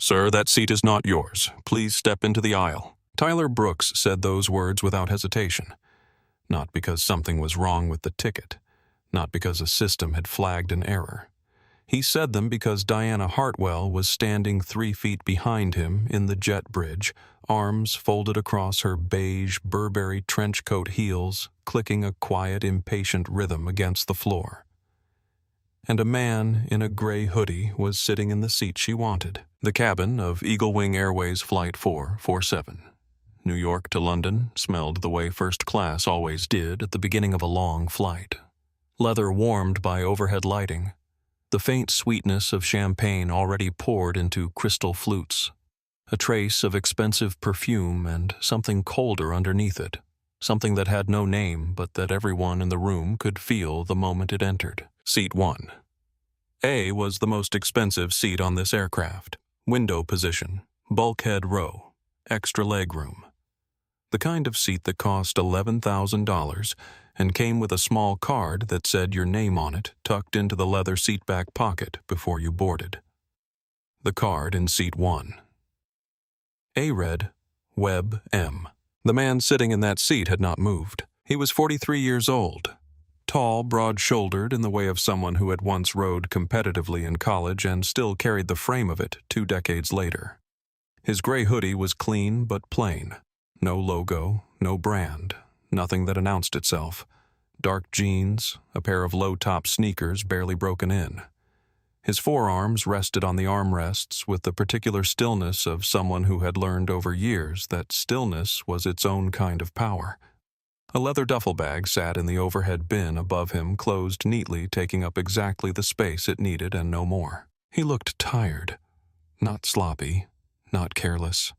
"Sir, that seat is not yours. Please step into the aisle." Tyler Brooks said those words without hesitation. Not because something was wrong with the ticket. Not because a system had flagged an error. He said them because Diana Hartwell was standing 3 feet behind him in the jet bridge, arms folded across her beige Burberry trench coat heels, clicking a quiet, impatient rhythm against the floor. And a man in a gray hoodie was sitting in the seat she wanted, the cabin of Eagle Wing Airways Flight 447. New York to London smelled the way first class always did at the beginning of a long flight. Leather warmed by overhead lighting, the faint sweetness of champagne already poured into crystal flutes, a trace of expensive perfume and something colder underneath it, something that had no name but that everyone in the room could feel the moment it entered. Seat 1. A was the most expensive seat on this aircraft. Window position, bulkhead row, extra legroom. The kind of seat that cost $11,000 and came with a small card that said your name on it tucked into the leather seatback pocket before you boarded. The card in Seat 1. A read, Webb M. The man sitting in that seat had not moved. He was 43 years old, tall, broad-shouldered in the way of someone who had once rode competitively in college and still carried the frame of it 2 decades later. His gray hoodie was clean but plain. No logo, no brand, nothing that announced itself. Dark jeans, a pair of low-top sneakers barely broken in. His forearms rested on the armrests with the particular stillness of someone who had learned over years that stillness was its own kind of power. A leather duffel bag sat in the overhead bin above him, closed neatly, taking up exactly the space it needed and no more. He looked tired, not sloppy, not careless.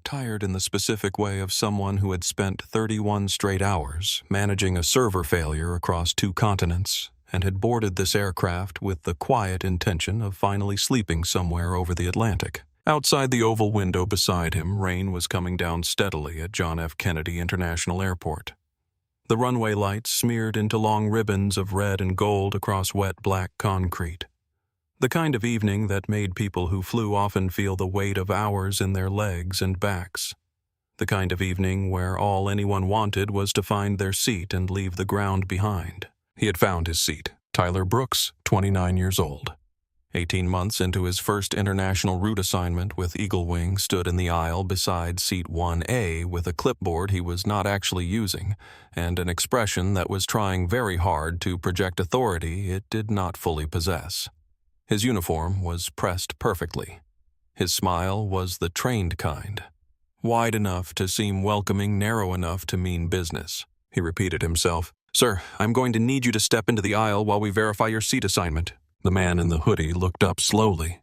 Tired in the specific way of someone who had spent 31 straight hours managing a server failure across 2 continents and had boarded this aircraft with the quiet intention of finally sleeping somewhere over the Atlantic. Outside the oval window beside him, rain was coming down steadily at John F. Kennedy International Airport. The runway lights smeared into long ribbons of red and gold across wet black concrete. The kind of evening that made people who flew often feel the weight of hours in their legs and backs. The kind of evening where all anyone wanted was to find their seat and leave the ground behind. He had found his seat. Tyler Brooks, 29 years old. 18 months into his first international route assignment with Eagle Wing, stood in the aisle beside Seat 1A with a clipboard he was not actually using and an expression that was trying very hard to project authority it did not fully possess. His uniform was pressed perfectly. His smile was the trained kind. Wide enough to seem welcoming, narrow enough to mean business. He repeated himself, "Sir, I'm going to need you to step into the aisle while we verify your seat assignment." The man in the hoodie looked up slowly.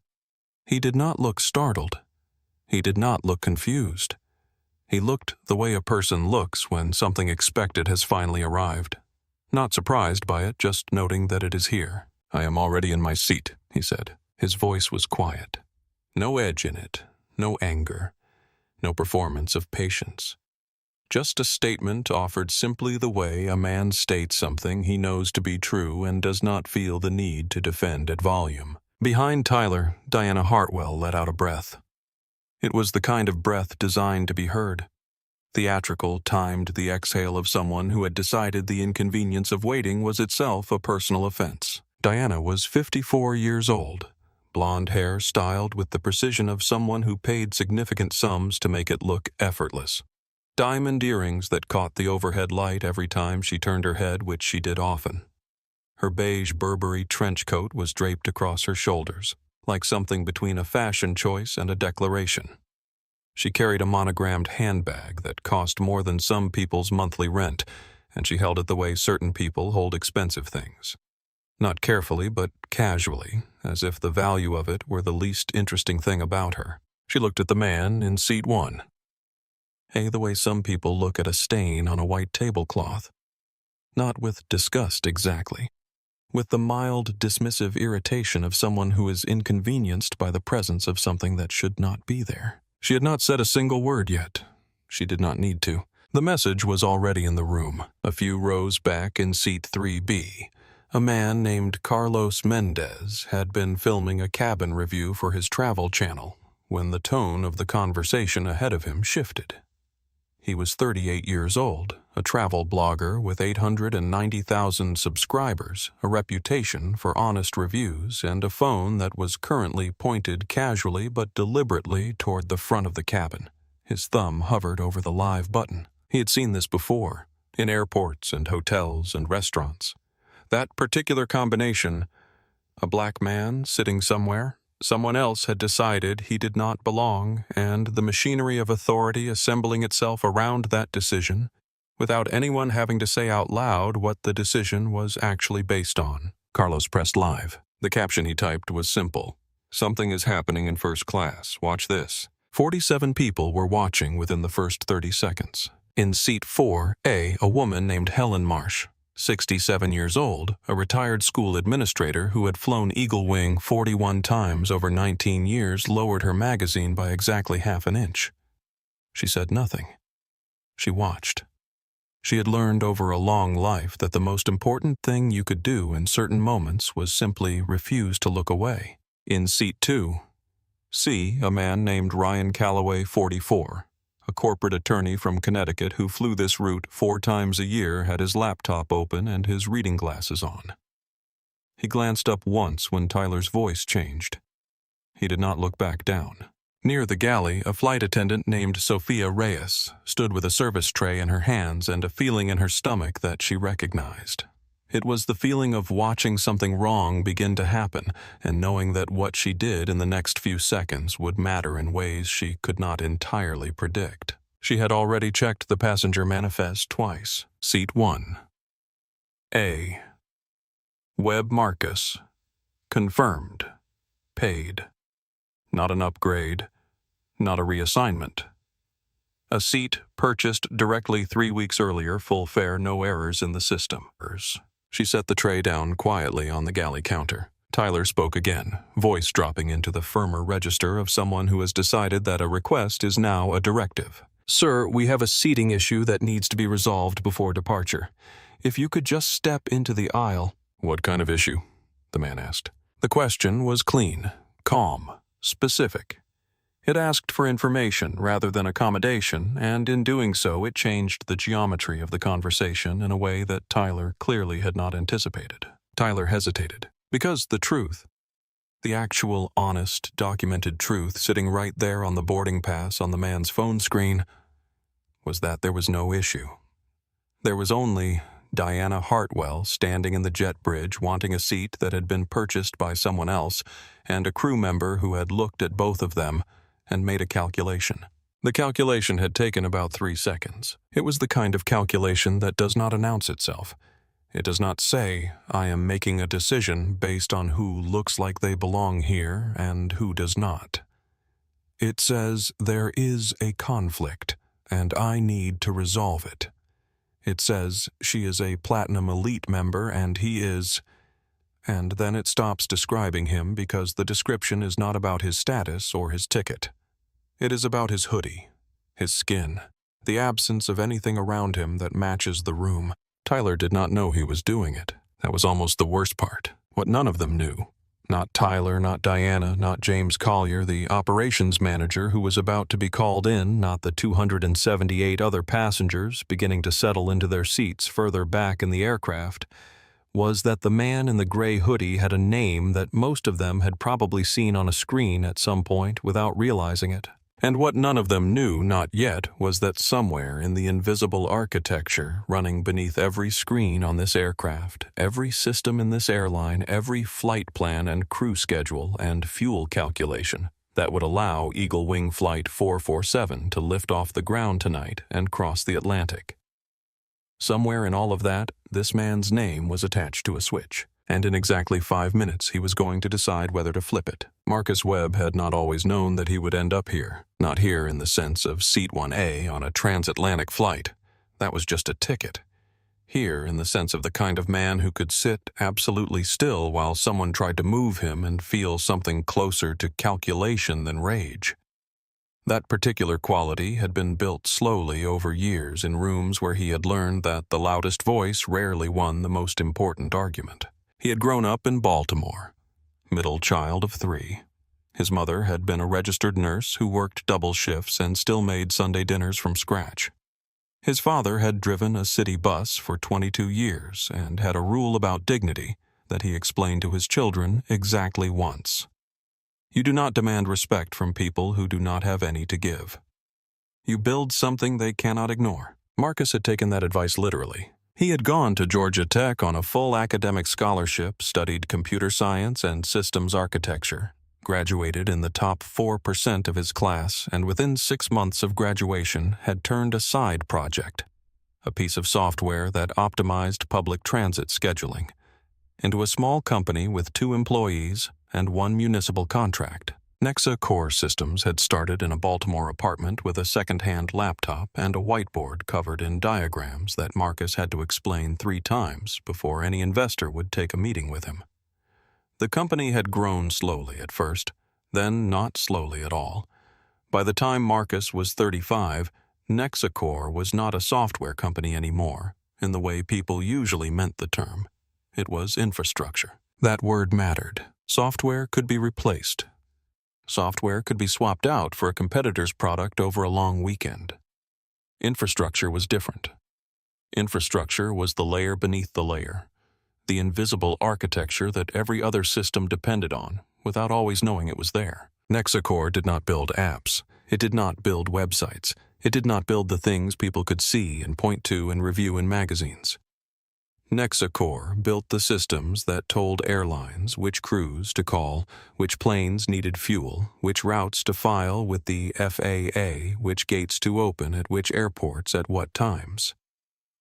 He did not look startled. He did not look confused. He looked the way a person looks when something expected has finally arrived. Not surprised by it, just noting that it is here. "I am already in my seat," he said. His voice was quiet. No edge in it, no anger, no performance of patience. Just a statement offered simply the way a man states something he knows to be true and does not feel the need to defend at volume. Behind Tyler, Diana Hartwell let out a breath. It was the kind of breath designed to be heard. Theatrical, timed the exhale of someone who had decided the inconvenience of waiting was itself a personal offense. Diana was 54 years old, blonde hair styled with the precision of someone who paid significant sums to make it look effortless. Diamond earrings that caught the overhead light every time she turned her head, which she did often. Her beige Burberry trench coat was draped across her shoulders, like something between a fashion choice and a declaration. She carried a monogrammed handbag that cost more than some people's monthly rent, and she held it the way certain people hold expensive things. Not carefully, but casually, as if the value of it were the least interesting thing about her. She looked at the man in Seat 1. The way some people look at a stain on a white tablecloth. Not with disgust exactly. With the mild, dismissive irritation of someone who is inconvenienced by the presence of something that should not be there. She had not said a single word yet. She did not need to. The message was already in the room, a few rows back in Seat 3B. A man named Carlos Mendez had been filming a cabin review for his travel channel, when the tone of the conversation ahead of him shifted. He was 38 years old, a travel blogger with 890,000 subscribers, a reputation for honest reviews, and a phone that was currently pointed casually but deliberately toward the front of the cabin. His thumb hovered over the live button. He had seen this before, in airports and hotels and restaurants. That particular combination, a black man sitting somewhere, someone else had decided he did not belong, and the machinery of authority assembling itself around that decision, without anyone having to say out loud what the decision was actually based on. Carlos pressed live. The caption he typed was simple. "Something is happening in first class. Watch this." 47 people were watching within the first 30 seconds. In seat 4A, a woman named Helen Marsh, 67 years old, a retired school administrator who had flown Eagle Wing 41 times over 19 years, lowered her magazine by exactly half an inch. She said nothing. She watched. She had learned over a long life that the most important thing you could do in certain moments was simply refuse to look away. In seat 2C, a man named Ryan Calloway, 44, a corporate attorney from Connecticut who flew this route 4 times a year, had his laptop open and his reading glasses on. He glanced up once when Tyler's voice changed. He did not look back down. Near the galley, a flight attendant named Sophia Reyes stood with a service tray in her hands and a feeling in her stomach that she recognized. It was the feeling of watching something wrong begin to happen and knowing that what she did in the next few seconds would matter in ways she could not entirely predict. She had already checked the passenger manifest twice. Seat 1. A. Webb Marcus. Confirmed. Paid. Not an upgrade. Not a reassignment. A seat purchased directly 3 weeks earlier, full fare, no errors in the system. She set the tray down quietly on the galley counter. Tyler spoke again, voice dropping into the firmer register of someone who has decided that a request is now a directive. "Sir, we have a seating issue that needs to be resolved before departure. If you could just step into the aisle." "What kind of issue?" the man asked. The question was clean, calm, specific. It asked for information rather than accommodation, and in doing so it changed the geometry of the conversation in a way that Tyler clearly had not anticipated. Tyler hesitated, because the truth, the actual, honest, documented truth sitting right there on the boarding pass on the man's phone screen, was that there was no issue. There was only Diana Hartwell standing in the jet bridge wanting a seat that had been purchased by someone else, and a crew member who had looked at both of them and made a calculation. The calculation had taken about 3 seconds. It was the kind of calculation that does not announce itself. It does not say, "I am making a decision based on who looks like they belong here and who does not." It says, "There is a conflict, and I need to resolve it." It says, "She is a Platinum Elite member and he is..." And then it stops describing him because the description is not about his status or his ticket. It is about his hoodie, his skin, the absence of anything around him that matches the room. Tyler did not know he was doing it. That was almost the worst part. What none of them knew. Not Tyler, not Diana, not James Collier, the operations manager who was about to be called in, not the 278 other passengers beginning to settle into their seats further back in the aircraft, was that the man in the gray hoodie had a name that most of them had probably seen on a screen at some point without realizing it. And what none of them knew, not yet, was that somewhere in the invisible architecture running beneath every screen on this aircraft, every system in this airline, every flight plan and crew schedule and fuel calculation that would allow Eagle Wing Flight 447 to lift off the ground tonight and cross the Atlantic. Somewhere in all of that, this man's name was attached to a switch, and in exactly 5 minutes he was going to decide whether to flip it. Marcus Webb had not always known that he would end up here, not here in the sense of Seat 1A on a transatlantic flight. That was just a ticket. Here in the sense of the kind of man who could sit absolutely still while someone tried to move him and feel something closer to calculation than rage. That particular quality had been built slowly over years in rooms where he had learned that the loudest voice rarely won the most important argument. He had grown up in Baltimore, middle child of 3. His mother had been a registered nurse who worked double shifts and still made Sunday dinners from scratch. His father had driven a city bus for 22 years and had a rule about dignity that he explained to his children exactly once. You do not demand respect from people who do not have any to give. You build something they cannot ignore. Marcus had taken that advice literally. He had gone to Georgia Tech on a full academic scholarship, studied computer science and systems architecture, graduated in the top 4% of his class, and within 6 months of graduation had turned a side project, a piece of software that optimized public transit scheduling, into a small company with 2 employees and 1 municipal contract. Nexa Core Systems had started in a Baltimore apartment with a second-hand laptop and a whiteboard covered in diagrams that Marcus had to explain 3 times before any investor would take a meeting with him. The company had grown slowly at first, then not slowly at all. By the time Marcus was 35, Nexa Core was not a software company anymore, in the way people usually meant the term. It was infrastructure. That word mattered. Software could be replaced. Software could be swapped out for a competitor's product over a long weekend. Infrastructure was different. Infrastructure was the layer beneath the layer, the invisible architecture that every other system depended on, without always knowing it was there. Nexacore did not build apps. It did not build websites. It did not build the things people could see and point to and review in magazines. Nexacore built the systems that told airlines which crews to call, which planes needed fuel, which routes to file with the FAA, which gates to open at which airports at what times.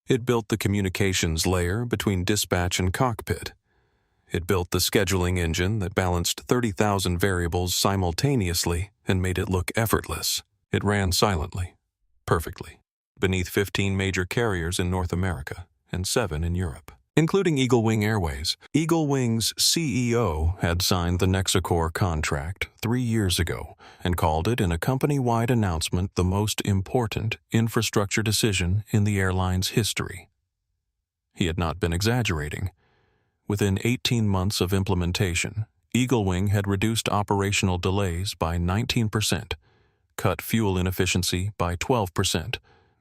It built the communications layer between dispatch and cockpit. It built the scheduling engine that balanced 30,000 variables simultaneously and made it look effortless. It ran silently, perfectly, beneath 15 major carriers in North America and 7 in Europe, including Eagle Wing Airways. Eagle Wing's CEO had signed the Nexacore contract 3 years ago and called it in a company-wide announcement the most important infrastructure decision in the airline's history. He had not been exaggerating. Within 18 months of implementation, Eagle Wing had reduced operational delays by 19%, cut fuel inefficiency by 12%,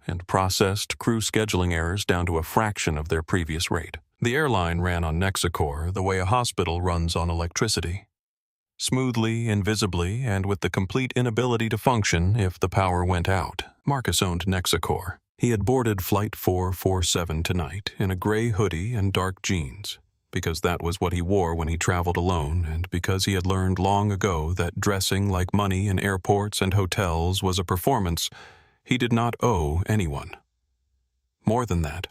and processed crew scheduling errors down to a fraction of their previous rate. The airline ran on Nexacore the way a hospital runs on electricity. Smoothly, invisibly, and with the complete inability to function if the power went out. Marcus owned Nexacore. He had boarded Flight 447 tonight in a gray hoodie and dark jeans, because that was what he wore when he traveled alone, and because he had learned long ago that dressing like money in airports and hotels was a performance he did not owe anyone. More than that,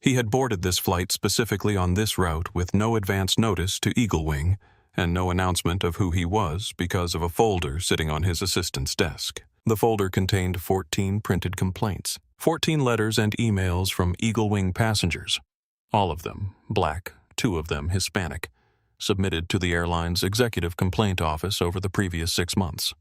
he had boarded this flight specifically on this route with no advance notice to Eagle Wing and no announcement of who he was because of a folder sitting on his assistant's desk. The folder contained 14 printed complaints, 14 letters and emails from Eagle Wing passengers, all of them Black, 2 of them Hispanic, submitted to the airline's executive complaint office over the previous 6 months.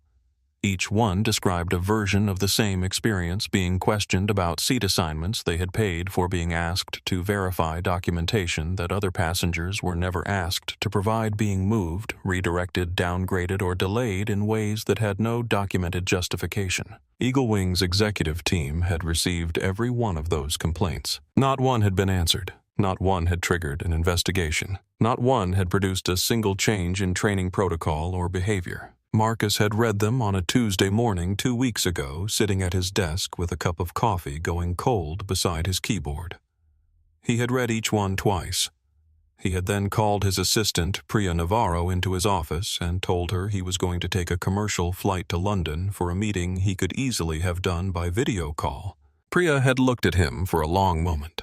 Each one described a version of the same experience, being questioned about seat assignments they had paid for, being asked to verify documentation that other passengers were never asked to provide, being moved, redirected, downgraded, or delayed in ways that had no documented justification. Eagle Wing's executive team had received every one of those complaints. Not one had been answered. Not one had triggered an investigation. Not one had produced a single change in training protocol or behavior. Marcus had read them on a Tuesday morning 2 weeks ago, sitting at his desk with a cup of coffee going cold beside his keyboard. He had read each one twice. He had then called his assistant, Priya Navarro, into his office and told her he was going to take a commercial flight to London for a meeting he could easily have done by video call. Priya had looked at him for a long moment.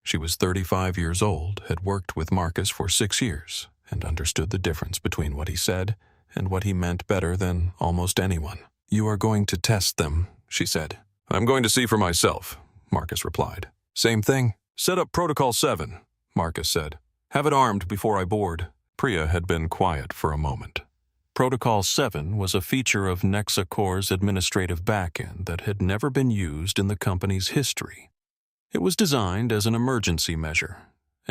She was 35 years old, had worked with Marcus for 6 years, and understood the difference between what he said and what he meant better than almost anyone. "You are going to test them," she said. "I'm going to see for myself," Marcus replied. "Same thing. Set up Protocol 7, Marcus said. "Have it armed before I board." Priya had been quiet for a moment. Protocol 7 was a feature of Nexacore's administrative backend that had never been used in the company's history. It was designed as an emergency measure,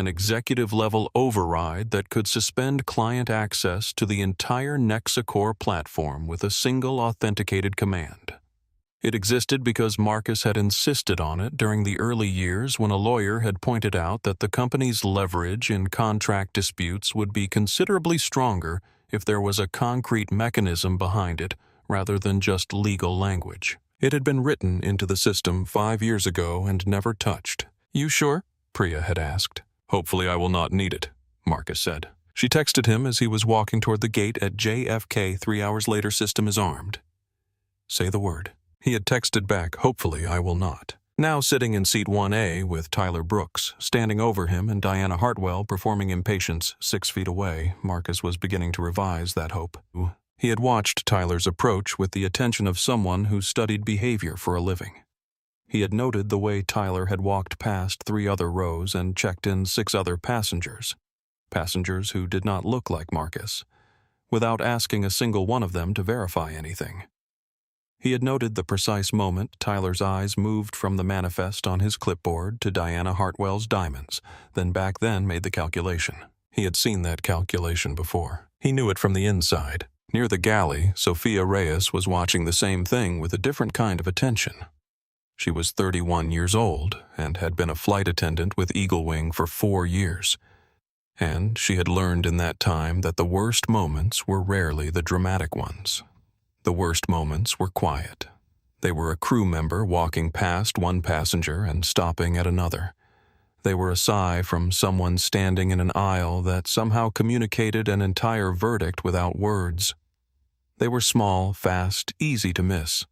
an executive-level override that could suspend client access to the entire Nexacore platform with a single authenticated command. It existed because Marcus had insisted on it during the early years when a lawyer had pointed out that the company's leverage in contract disputes would be considerably stronger if there was a concrete mechanism behind it rather than just legal language. It had been written into the system 5 years ago and never touched. "You sure?" Priya had asked. "Hopefully I will not need it," Marcus said. She texted him as he was walking toward the gate at JFK 3 hours later. "System is armed. Say the word." He had texted back, "Hopefully I will not." Now sitting in seat 1A with Tyler Brooks standing over him and Diana Hartwell performing impatience 6 feet away, Marcus was beginning to revise that hope. He had watched Tyler's approach with the attention of someone who studied behavior for a living. He had noted the way Tyler had walked past 3 other rows and checked in 6 other passengers who did not look like Marcus, without asking a single one of them to verify anything. He had noted the precise moment Tyler's eyes moved from the manifest on his clipboard to Diana Hartwell's diamonds, then made the calculation. He had seen that calculation before. He knew it from the inside. Near the galley, Sophia Reyes was watching the same thing with a different kind of attention. She was 31 years old and had been a flight attendant with Eagle Wing for 4 years. And she had learned in that time that the worst moments were rarely the dramatic ones. The worst moments were quiet. They were a crew member walking past one passenger and stopping at another. They were a sigh from someone standing in an aisle that somehow communicated an entire verdict without words. They were small, fast, easy to miss,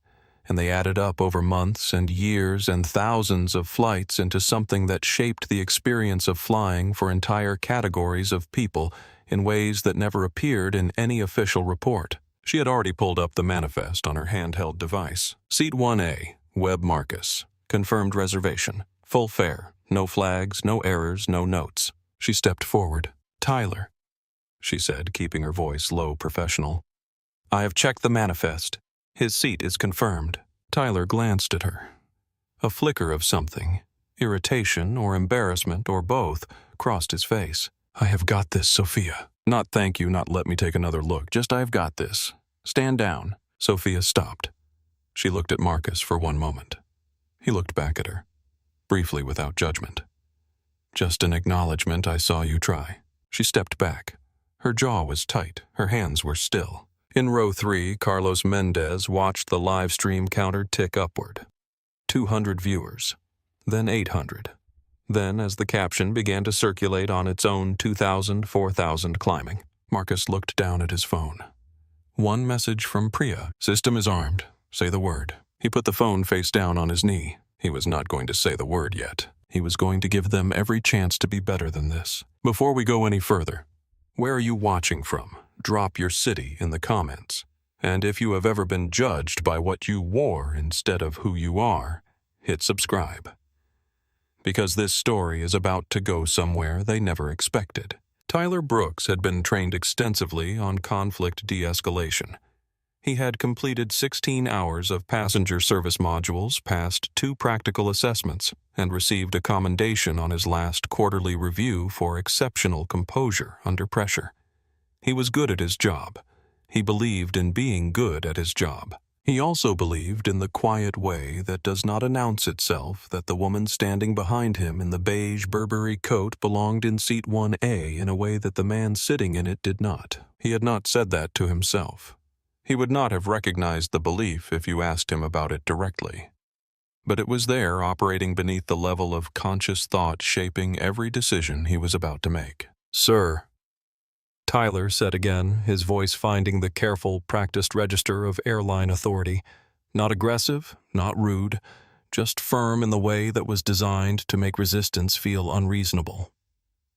and they added up over months and years and thousands of flights into something that shaped the experience of flying for entire categories of people in ways that never appeared in any official report. She had already pulled up the manifest on her handheld device. Seat 1A, Webb Marcus. Confirmed reservation. Full fare. No flags, no errors, no notes. She stepped forward. "Tyler," she said, keeping her voice low professional. "I have checked the manifest. His seat is confirmed." Tyler glanced at her. A flicker of something, irritation or embarrassment or both, crossed his face. "I have got this, Sophia." "Not thank you, not let me take another look. Just I have got this. Stand down." Sophia stopped. She looked at Marcus for one moment. He looked back at her, briefly without judgment. "Just an acknowledgement I saw you try." She stepped back. Her jaw was tight. Her hands were still. In row 3, Carlos Mendez watched the live stream counter tick upward. 200 viewers. Then 800. Then, as the caption began to circulate on its own 2,000, 4,000 climbing, Marcus looked down at his phone. One message from Priya. "System is armed. Say the word." He put the phone face down on his knee. He was not going to say the word yet. He was going to give them every chance to be better than this. "Before we go any further, where are you watching from? Drop your city in the comments. And if you have ever been judged by what you wore instead of who you are, hit subscribe. Because this story is about to go somewhere they never expected." Tyler Brooks had been trained extensively on conflict de-escalation. He had completed 16 hours of passenger service modules, passed 2 practical assessments, and received a commendation on his last quarterly review for exceptional composure under pressure. He was good at his job. He believed in being good at his job. He also believed in the quiet way that does not announce itself that the woman standing behind him in the beige Burberry coat belonged in seat 1A in a way that the man sitting in it did not. He had not said that to himself. He would not have recognized the belief if you asked him about it directly. But it was there, operating beneath the level of conscious thought shaping every decision he was about to make. "Sir," Tyler said again, his voice finding the careful, practiced register of airline authority. Not aggressive, not rude, just firm in the way that was designed to make resistance feel unreasonable.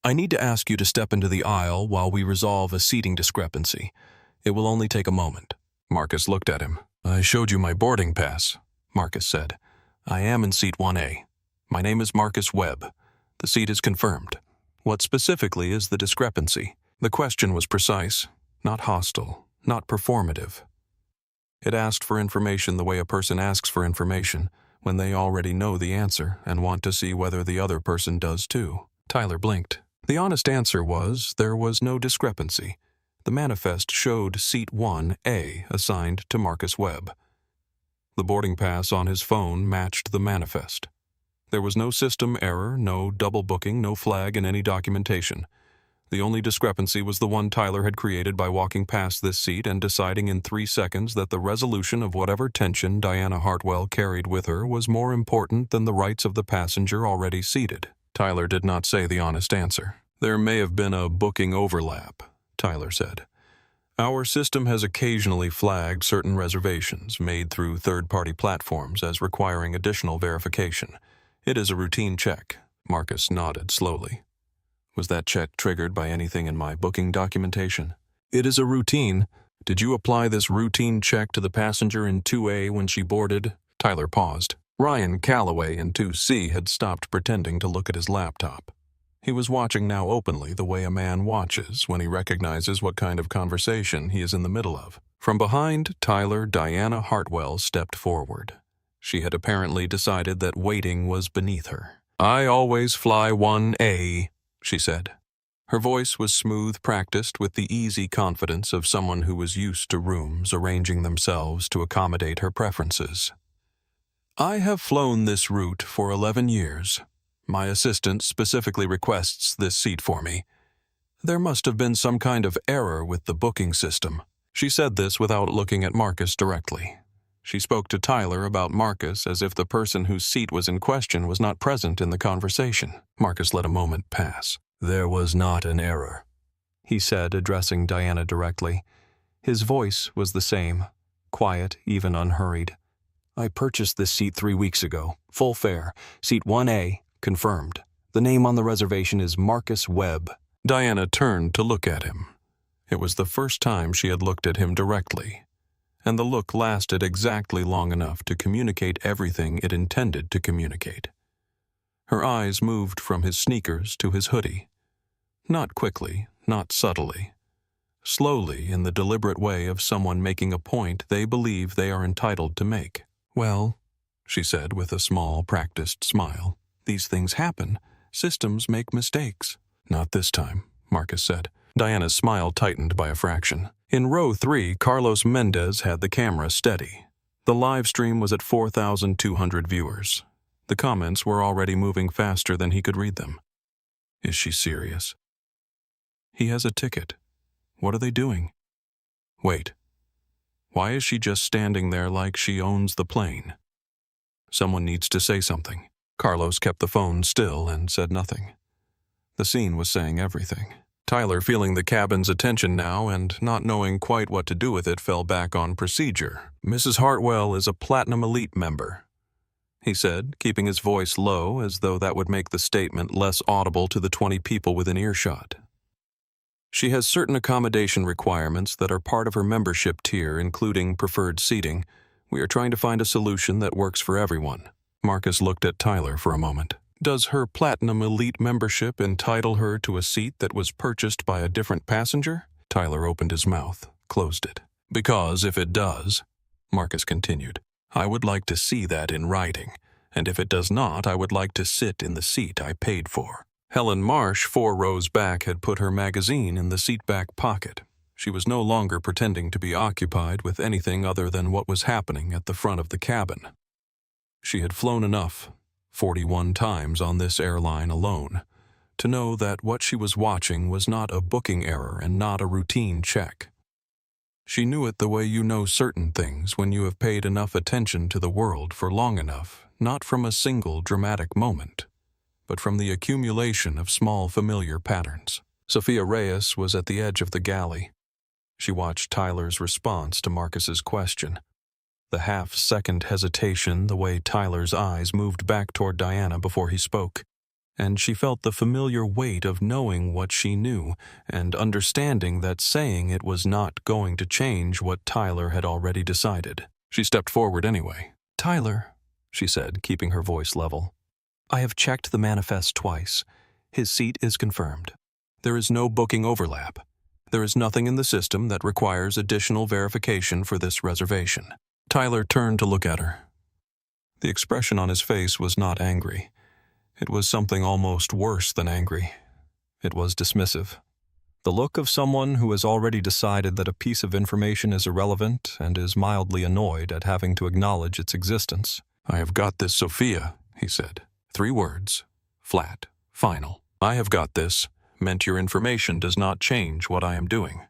"I need to ask you to step into the aisle while we resolve a seating discrepancy. It will only take a moment." Marcus looked at him. "I showed you my boarding pass," Marcus said. "I am in seat 1A. My name is Marcus Webb. The seat is confirmed. What specifically is the discrepancy?" The question was precise, not hostile, not performative. It asked for information the way a person asks for information when they already know the answer and want to see whether the other person does too. Tyler blinked. The honest answer was there was no discrepancy. The manifest showed Seat 1A assigned to Marcus Webb. The boarding pass on his phone matched the manifest. There was no system error, no double booking, no flag in any documentation. The only discrepancy was the one Tyler had created by walking past this seat and deciding in 3 seconds that the resolution of whatever tension Diana Hartwell carried with her was more important than the rights of the passenger already seated. Tyler did not say the honest answer. There may have been a booking overlap, Tyler said. Our system has occasionally flagged certain reservations made through third-party platforms as requiring additional verification. It is a routine check. Marcus nodded slowly. Was that check triggered by anything in my booking documentation? It is a routine. Did you apply this routine check to the passenger in 2A when she boarded? Tyler paused. Ryan Calloway in 2C had stopped pretending to look at his laptop. He was watching now openly the way a man watches when he recognizes what kind of conversation he is in the middle of. From behind Tyler, Diana Hartwell stepped forward. She had apparently decided that waiting was beneath her. I always fly 1A, she said. Her voice was smooth, practiced with the easy confidence of someone who was used to rooms arranging themselves to accommodate her preferences. I have flown this route for 11 years. My assistant specifically requests this seat for me. There must have been some kind of error with the booking system. She said this without looking at Marcus directly. She spoke to Tyler about Marcus as if the person whose seat was in question was not present in the conversation. Marcus let a moment pass. There was not an error, he said, addressing Diana directly. His voice was the same, quiet, even unhurried. I purchased this seat 3 weeks ago. Full fare. Seat 1A, confirmed. The name on the reservation is Marcus Webb. Diana turned to look at him. It was the first time she had looked at him directly, and the look lasted exactly long enough to communicate everything it intended to communicate. Her eyes moved from his sneakers to his hoodie. Not quickly, not subtly. Slowly, in the deliberate way of someone making a point they believe they are entitled to make. Well, she said with a small, practiced smile, these things happen. Systems make mistakes. Not this time, Marcus said. Diana's smile tightened by a fraction. In row 3, Carlos Mendez had the camera steady. The live stream was at 4,200 viewers. The comments were already moving faster than he could read them. Is she serious? He has a ticket. What are they doing? Wait. Why is she just standing there like she owns the plane? Someone needs to say something. Carlos kept the phone still and said nothing. The scene was saying everything. Tyler, feeling the cabin's attention now and not knowing quite what to do with it, fell back on procedure. Mrs. Hartwell is a Platinum Elite member, he said, keeping his voice low as though that would make the statement less audible to the 20 people within earshot. She has certain accommodation requirements that are part of her membership tier, including preferred seating. We are trying to find a solution that works for everyone. Marcus looked at Tyler for a moment. Does her Platinum Elite membership entitle her to a seat that was purchased by a different passenger? Tyler opened his mouth, closed it. Because if it does, Marcus continued, I would like to see that in writing, and if it does not, I would like to sit in the seat I paid for. Helen Marsh, 4 rows back, had put her magazine in the seat back pocket. She was no longer pretending to be occupied with anything other than what was happening at the front of the cabin. She had flown enough, 41 times on this airline alone, to know that what she was watching was not a booking error and not a routine check. She knew it the way you know certain things when you have paid enough attention to the world for long enough, not from a single dramatic moment, but from the accumulation of small familiar patterns. Sophia Reyes was at the edge of the galley. She watched Tyler's response to Marcus's question. The half-second hesitation, the way Tyler's eyes moved back toward Diana before he spoke, and she felt the familiar weight of knowing what she knew and understanding that saying it was not going to change what Tyler had already decided. She stepped forward anyway. Tyler, she said, keeping her voice level, I have checked the manifest twice. His seat is confirmed. There is no booking overlap. There is nothing in the system that requires additional verification for this reservation. Tyler turned to look at her. The expression on his face was not angry. It was something almost worse than angry. It was dismissive. The look of someone who has already decided that a piece of information is irrelevant and is mildly annoyed at having to acknowledge its existence. "I have got this, Sophia," he said. 3 words. Flat. Final. "I have got this" meant your information does not change what I am doing.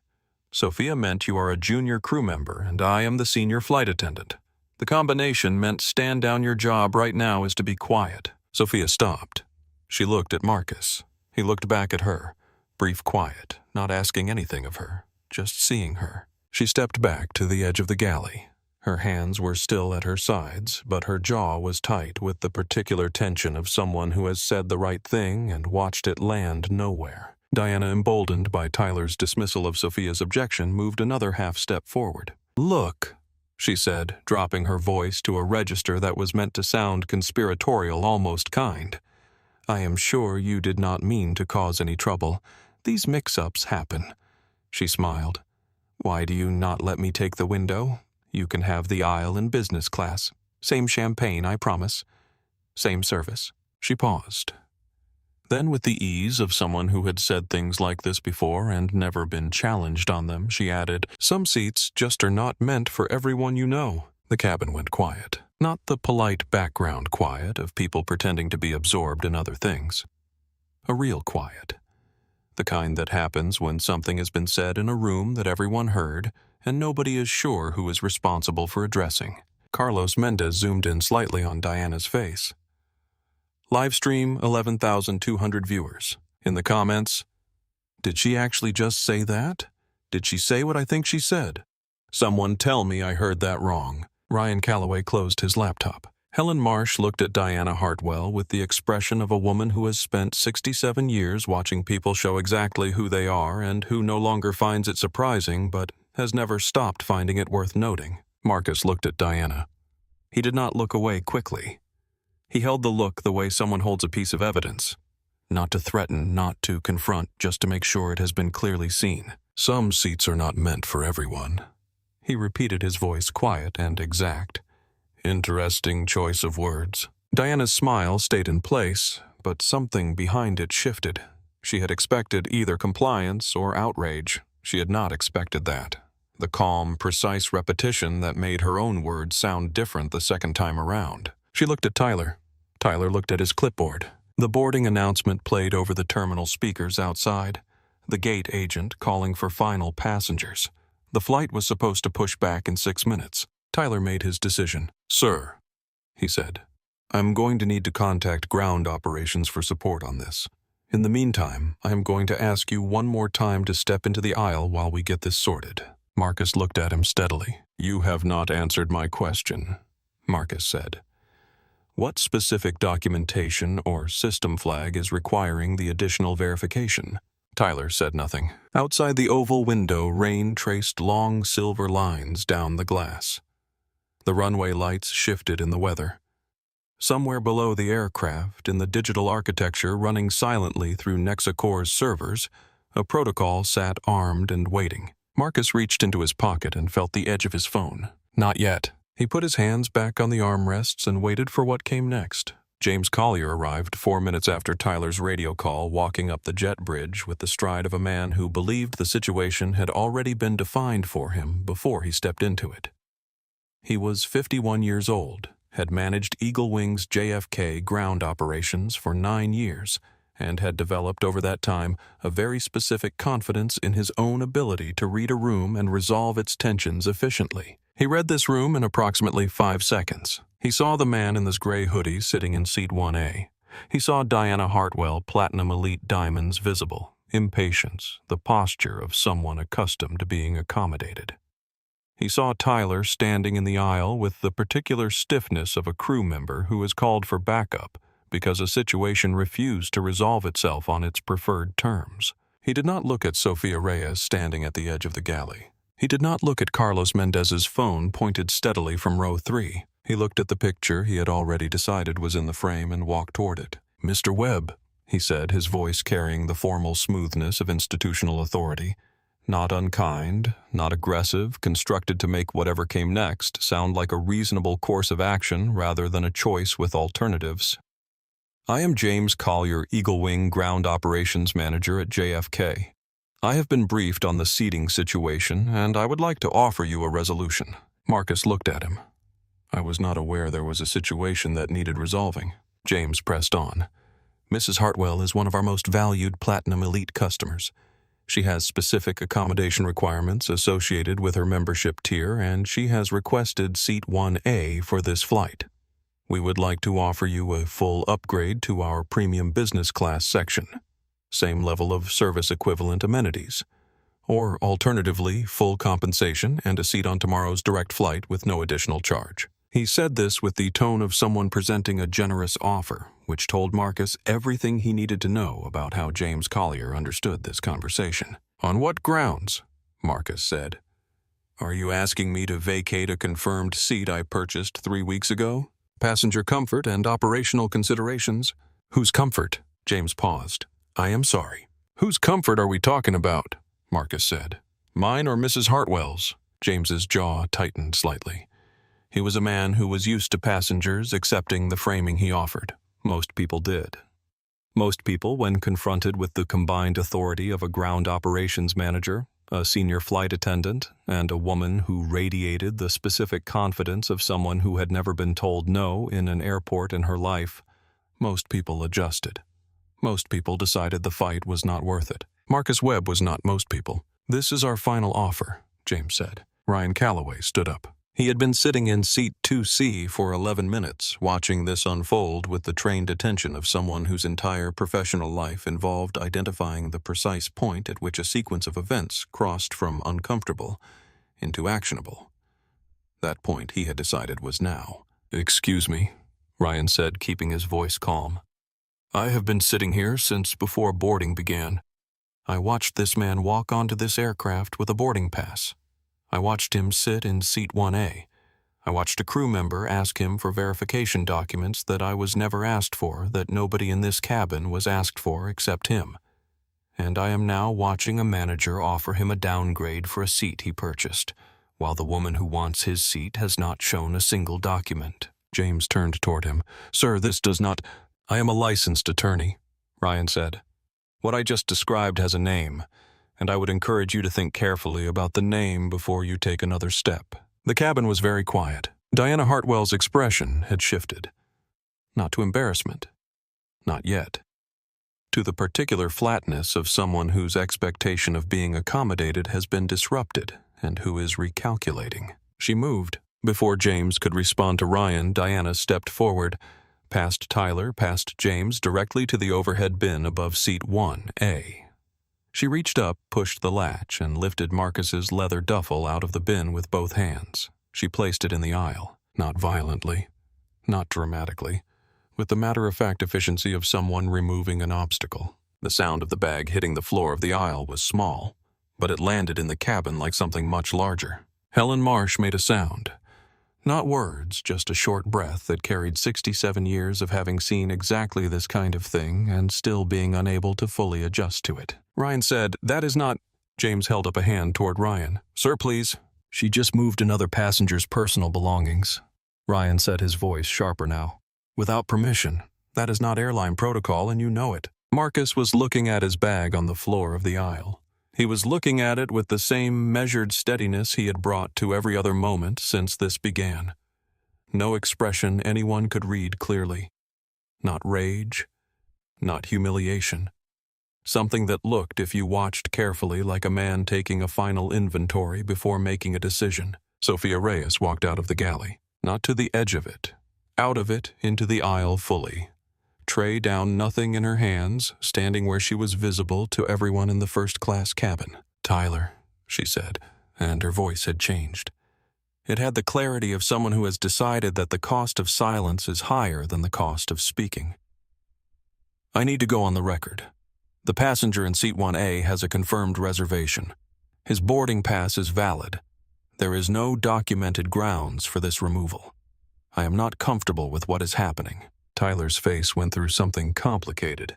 Sophia meant you are a junior crew member and I am the senior flight attendant. The combination meant stand down. Your job right now is to be quiet. Sophia stopped. She looked at Marcus. He looked back at her. Brief quiet, not asking anything of her, just seeing her. She stepped back to the edge of the galley. Her hands were still at her sides, but her jaw was tight with the particular tension of someone who has said the right thing and watched it land nowhere. Diana, emboldened by Tyler's dismissal of Sophia's objection, moved another half-step forward. "Look," she said, dropping her voice to a register that was meant to sound conspiratorial, almost kind. "I am sure you did not mean to cause any trouble. These mix-ups happen." She smiled. "Why do you not let me take the window? You can have the aisle in business class. Same champagne, I promise. Same service." She paused. Then, with the ease of someone who had said things like this before and never been challenged on them, she added, "Some seats just are not meant for everyone you know." The cabin went quiet. Not the polite background quiet of people pretending to be absorbed in other things. A real quiet. The kind that happens when something has been said in a room that everyone heard and nobody is sure who is responsible for addressing. Carlos Mendez zoomed in slightly on Diana's face. "Livestream 11,200 viewers. In the comments, did she actually just say that? Did she say what I think she said? Someone tell me I heard that wrong." Ryan Calloway closed his laptop. Helen Marsh looked at Diana Hartwell with the expression of a woman who has spent 67 years watching people show exactly who they are and who no longer finds it surprising but has never stopped finding it worth noting. Marcus looked at Diana. He did not look away quickly. He held the look the way someone holds a piece of evidence. Not to threaten, not to confront, just to make sure it has been clearly seen. "Some seats are not meant for everyone." He repeated, his voice quiet and exact. Interesting choice of words. Diana's smile stayed in place, but something behind it shifted. She had expected either compliance or outrage. She had not expected that. The calm, precise repetition that made her own words sound different the second time around. She looked at Tyler. Tyler looked at his clipboard. The boarding announcement played over the terminal speakers outside. The gate agent calling for final passengers. The flight was supposed to push back in 6 minutes. Tyler made his decision. "Sir," he said, "I'm going to need to contact ground operations for support on this. In the meantime, I am going to ask you one more time to step into the aisle while we get this sorted." Marcus looked at him steadily. "You have not answered my question," Marcus said. "What specific documentation or system flag is requiring the additional verification?" Tyler said nothing. Outside the oval window, rain traced long silver lines down the glass. The runway lights shifted in the weather. Somewhere below the aircraft, in the digital architecture running silently through Nexacor's servers, a protocol sat armed and waiting. Marcus reached into his pocket and felt the edge of his phone. Not yet. He put his hands back on the armrests and waited for what came next. James Collier arrived 4 minutes after Tyler's radio call, walking up the jet bridge with the stride of a man who believed the situation had already been defined for him before he stepped into it. He was 51 years old, had managed Eagle Wing's JFK ground operations for 9 years, and had developed over that time a very specific confidence in his own ability to read a room and resolve its tensions efficiently. He read this room in approximately 5 seconds. He saw the man in this gray hoodie sitting in seat 1A. He saw Diana Hartwell, Platinum Elite diamonds visible, impatience, the posture of someone accustomed to being accommodated. He saw Tyler standing in the aisle with the particular stiffness of a crew member who is called for backup because a situation refused to resolve itself on its preferred terms. He did not look at Sofia Reyes standing at the edge of the galley. He did not look at Carlos Mendez's phone pointed steadily from row 3. He looked at the picture he had already decided was in the frame and walked toward it. "Mr. Webb," he said, his voice carrying the formal smoothness of institutional authority. Not unkind, not aggressive, constructed to make whatever came next sound like a reasonable course of action rather than a choice with alternatives. I am James Collier, Eagle Wing Ground Operations Manager at JFK. I have been briefed on the seating situation, and I would like to offer you a resolution." Marcus looked at him. "I was not aware there was a situation that needed resolving." James pressed on. "Mrs. Hartwell is one of our most valued Platinum Elite customers. She has specific accommodation requirements associated with her membership tier, and she has requested Seat 1A for this flight. We would like to offer you a full upgrade to our premium business class section. Same level of service equivalent amenities. Or alternatively, full compensation and a seat on tomorrow's direct flight with no additional charge." He said this with the tone of someone presenting a generous offer, which told Marcus everything he needed to know about how James Collier understood this conversation. "On what grounds?" Marcus said. "Are you asking me to vacate a confirmed seat I purchased 3 weeks ago? Passenger comfort and operational considerations." "Whose comfort?" James paused. "I am sorry. Whose comfort are we talking about?" Marcus said. "Mine or Mrs. Hartwell's?" James's jaw tightened slightly. He was a man who was used to passengers accepting the framing he offered. Most people did. Most people, when confronted with the combined authority of a ground operations manager, a senior flight attendant, and a woman who radiated the specific confidence of someone who had never been told no in an airport in her life, most people adjusted. Most people decided the fight was not worth it. Marcus Webb was not most people. "This is our final offer," James said. Ryan Calloway stood up. He had been sitting in seat 2C for 11 minutes, watching this unfold with the trained attention of someone whose entire professional life involved identifying the precise point at which a sequence of events crossed from uncomfortable into actionable. That point, he had decided, was now. "Excuse me," Ryan said, keeping his voice calm. "I have been sitting here since before boarding began. I watched this man walk onto this aircraft with a boarding pass. I watched him sit in seat 1A. I watched a crew member ask him for verification documents that I was never asked for, that nobody in this cabin was asked for except him. And I am now watching a manager offer him a downgrade for a seat he purchased, while the woman who wants his seat has not shown a single document." James turned toward him. "Sir, this does not—" "I am a licensed attorney," Ryan said. "What I just described has a name, and I would encourage you to think carefully about the name before you take another step." The cabin was very quiet. Diana Hartwell's expression had shifted. Not to embarrassment. Not yet. To the particular flatness of someone whose expectation of being accommodated has been disrupted and who is recalculating. She moved. Before James could respond to Ryan, Diana stepped forward, past Tyler, past James, directly to the overhead bin above seat 1A. She reached up, pushed the latch, and lifted Marcus's leather duffel out of the bin with both hands. She placed it in the aisle, not violently, not dramatically, with the matter-of-fact efficiency of someone removing an obstacle. The sound of the bag hitting the floor of the aisle was small, but it landed in the cabin like something much larger. Helen Marsh made a sound. Not words, just a short breath that carried 67 years of having seen exactly this kind of thing and still being unable to fully adjust to it. Ryan said, "That is not—" James held up a hand toward Ryan. "Sir, please." "She just moved another passenger's personal belongings," Ryan said, his voice sharper now. "Without permission. That is not airline protocol, and you know it." Marcus was looking at his bag on the floor of the aisle. He was looking at it with the same measured steadiness he had brought to every other moment since this began. No expression anyone could read clearly. Not rage, not humiliation. Something that looked, if you watched carefully, like a man taking a final inventory before making a decision. Sophia Reyes walked out of the galley, not to the edge of it, out of it into the aisle fully. Tray down, nothing in her hands, standing where she was visible to everyone in the first-class cabin. "Tyler," she said, and her voice had changed. It had the clarity of someone who has decided that the cost of silence is higher than the cost of speaking. "I need to go on the record. The passenger in seat 1A has a confirmed reservation. His boarding pass is valid. There is no documented grounds for this removal. I am not comfortable with what is happening." Tyler's face went through something complicated.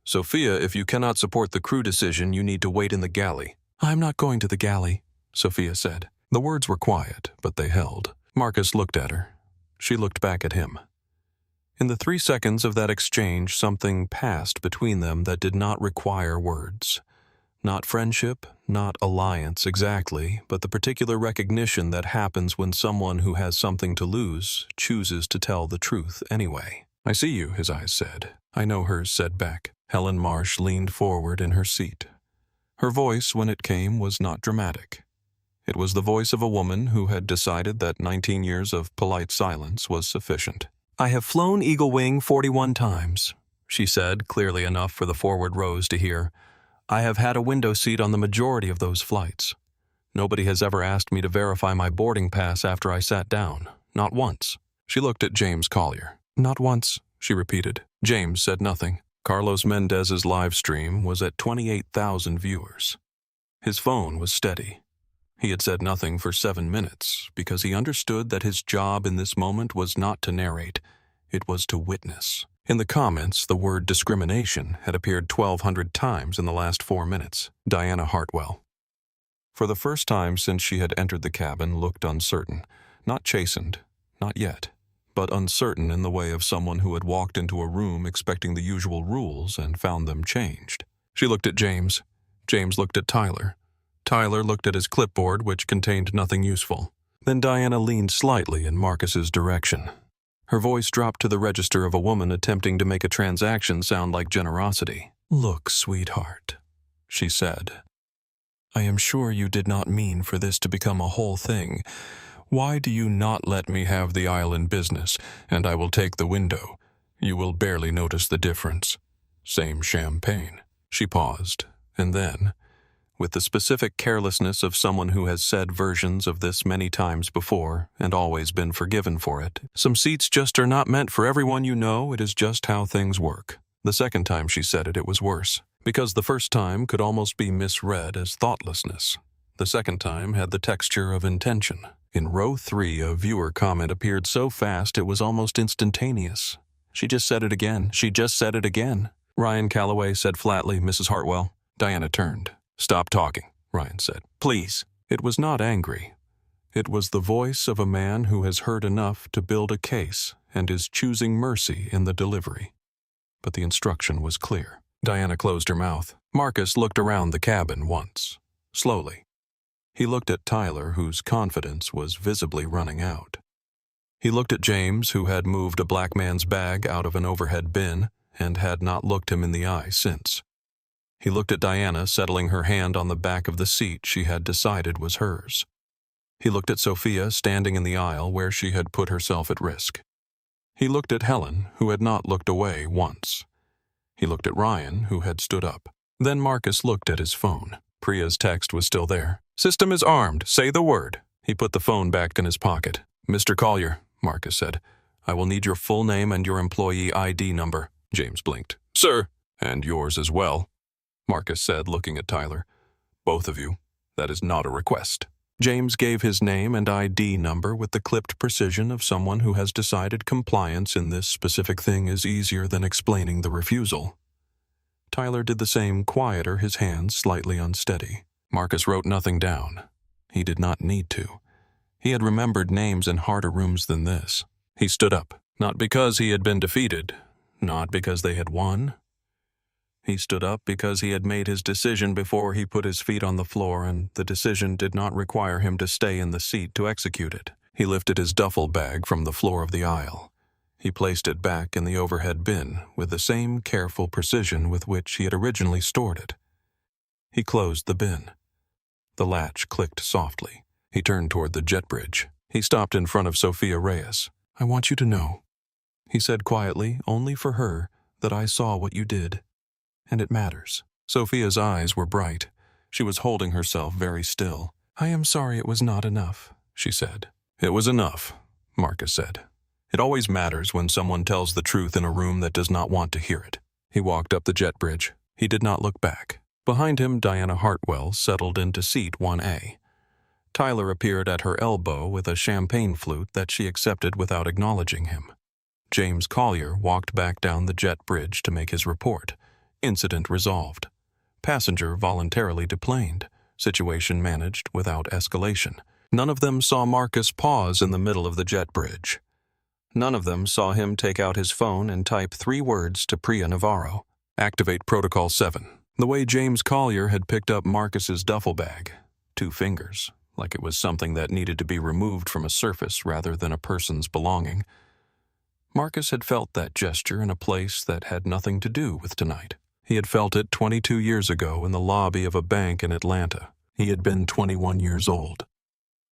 "Sophia, if you cannot support the crew decision, you need to wait in the galley." "I'm not going to the galley," Sophia said. The words were quiet, but they held. Marcus looked at her. She looked back at him. In the 3 seconds of that exchange, something passed between them that did not require words. Not friendship, not alliance exactly, but the particular recognition that happens when someone who has something to lose chooses to tell the truth anyway. "I see you," his eyes said. "I know," hers said back. Helen Marsh leaned forward in her seat. Her voice, when it came, was not dramatic. It was the voice of a woman who had decided that 19 years of polite silence was sufficient. "I have flown Eagle Wing 41 times, she said, clearly enough for the forward rows to hear. "I have had a window seat on the majority of those flights. Nobody has ever asked me to verify my boarding pass after I sat down. Not once." She looked at James Collier. "Not once," she repeated. James said nothing. Carlos Mendez's live stream was at 28,000 viewers. His phone was steady. He had said nothing for 7 minutes because he understood that his job in this moment was not to narrate, it was to witness. In the comments, the word discrimination had appeared 1,200 times in the last 4 minutes. Diana Hartwell, for the first time since she had entered the cabin, looked uncertain. Not chastened, not yet, but uncertain in the way of someone who had walked into a room expecting the usual rules and found them changed. She looked at James. James looked at Tyler. Tyler looked at his clipboard, which contained nothing useful. Then Diana leaned slightly in Marcus's direction. Her voice dropped to the register of a woman attempting to make a transaction sound like generosity. "Look, sweetheart," she said. "I am sure you did not mean for this to become a whole thing. Why do you not let me have the aisle in business, and I will take the window? You will barely notice the difference. Same champagne." She paused, and then, with the specific carelessness of someone who has said versions of this many times before and always been forgiven for it, "Some seats just are not meant for everyone you know, it is just how things work." The second time she said it, it was worse, because the first time could almost be misread as thoughtlessness. The second time had the texture of intention. In row 3, a viewer comment appeared so fast it was almost instantaneous. "She just said it again. She just said it again." Ryan Calloway said flatly, "Mrs. Hartwell." Diana turned. "Stop talking," Ryan said. "Please." It was not angry. It was the voice of a man who has heard enough to build a case and is choosing mercy in the delivery. But the instruction was clear. Diana closed her mouth. Marcus looked around the cabin once, slowly. He looked at Tyler, whose confidence was visibly running out. He looked at James, who had moved a black man's bag out of an overhead bin and had not looked him in the eye since. He looked at Diana, settling her hand on the back of the seat she had decided was hers. He looked at Sophia, standing in the aisle where she had put herself at risk. He looked at Helen, who had not looked away once. He looked at Ryan, who had stood up. Then Marcus looked at his phone. Priya's text was still there. "System is armed. Say the word." He put the phone back in his pocket. "Mr. Collier," Marcus said, "I will need your full name and your employee ID number." James blinked. "Sir." "And yours as well," Marcus said, looking at Tyler. "Both of you. That is not a request." James gave his name and ID number with the clipped precision of someone who has decided compliance in this specific thing is easier than explaining the refusal. Tyler did the same, quieter, his hands slightly unsteady. Marcus wrote nothing down. He did not need to. He had remembered names in harder rooms than this. He stood up, not because he had been defeated, not because they had won. He stood up because he had made his decision before he put his feet on the floor, and the decision did not require him to stay in the seat to execute it. He lifted his duffel bag from the floor of the aisle. He placed it back in the overhead bin with the same careful precision with which he had originally stored it. He closed the bin. The latch clicked softly. He turned toward the jet bridge. He stopped in front of Sophia Reyes. "I want you to know," he said quietly, only for her, "that I saw what you did. And it matters." Sophia's eyes were bright. She was holding herself very still. "I am sorry it was not enough," she said. "It was enough," Marcus said. "It always matters when someone tells the truth in a room that does not want to hear it." He walked up the jet bridge. He did not look back. Behind him, Diana Hartwell settled into seat 1A. Tyler appeared at her elbow with a champagne flute that she accepted without acknowledging him. James Collier walked back down the jet bridge to make his report. Incident resolved. Passenger voluntarily deplaned. Situation managed without escalation. None of them saw Marcus pause in the middle of the jet bridge. None of them saw him take out his phone and type 3 words to Priya Navarro. Activate Protocol 7. The way James Collier had picked up Marcus's duffel bag. 2 fingers, like it was something that needed to be removed from a surface rather than a person's belonging. Marcus had felt that gesture in a place that had nothing to do with tonight. He had felt it 22 years ago in the lobby of a bank in Atlanta. He had been 21 years old.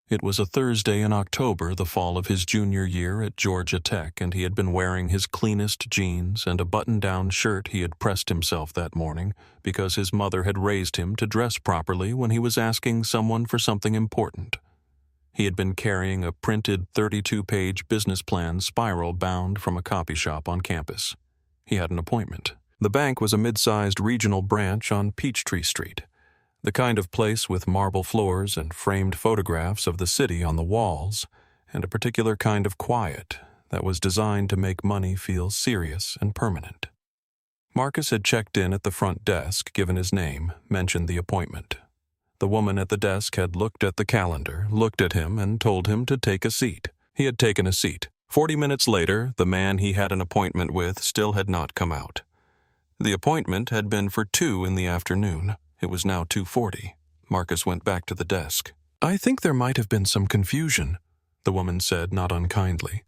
It was a Thursday in October, the fall of his junior year at Georgia Tech, and he had been wearing his cleanest jeans and a button-down shirt he had pressed himself that morning because his mother had raised him to dress properly when he was asking someone for something important. He had been carrying a printed 32-page business plan spiral bound from a copy shop on campus. He had an appointment. The bank was a mid-sized regional branch on Peachtree Street, the kind of place with marble floors and framed photographs of the city on the walls, and a particular kind of quiet that was designed to make money feel serious and permanent. Marcus had checked in at the front desk, given his name, mentioned the appointment. The woman at the desk had looked at the calendar, looked at him, and told him to take a seat. He had taken a seat. 40 minutes later, the man he had an appointment with still had not come out. The appointment had been for 2 in the afternoon. It was now 2:40. Marcus went back to the desk. "I think there might have been some confusion," the woman said, not unkindly.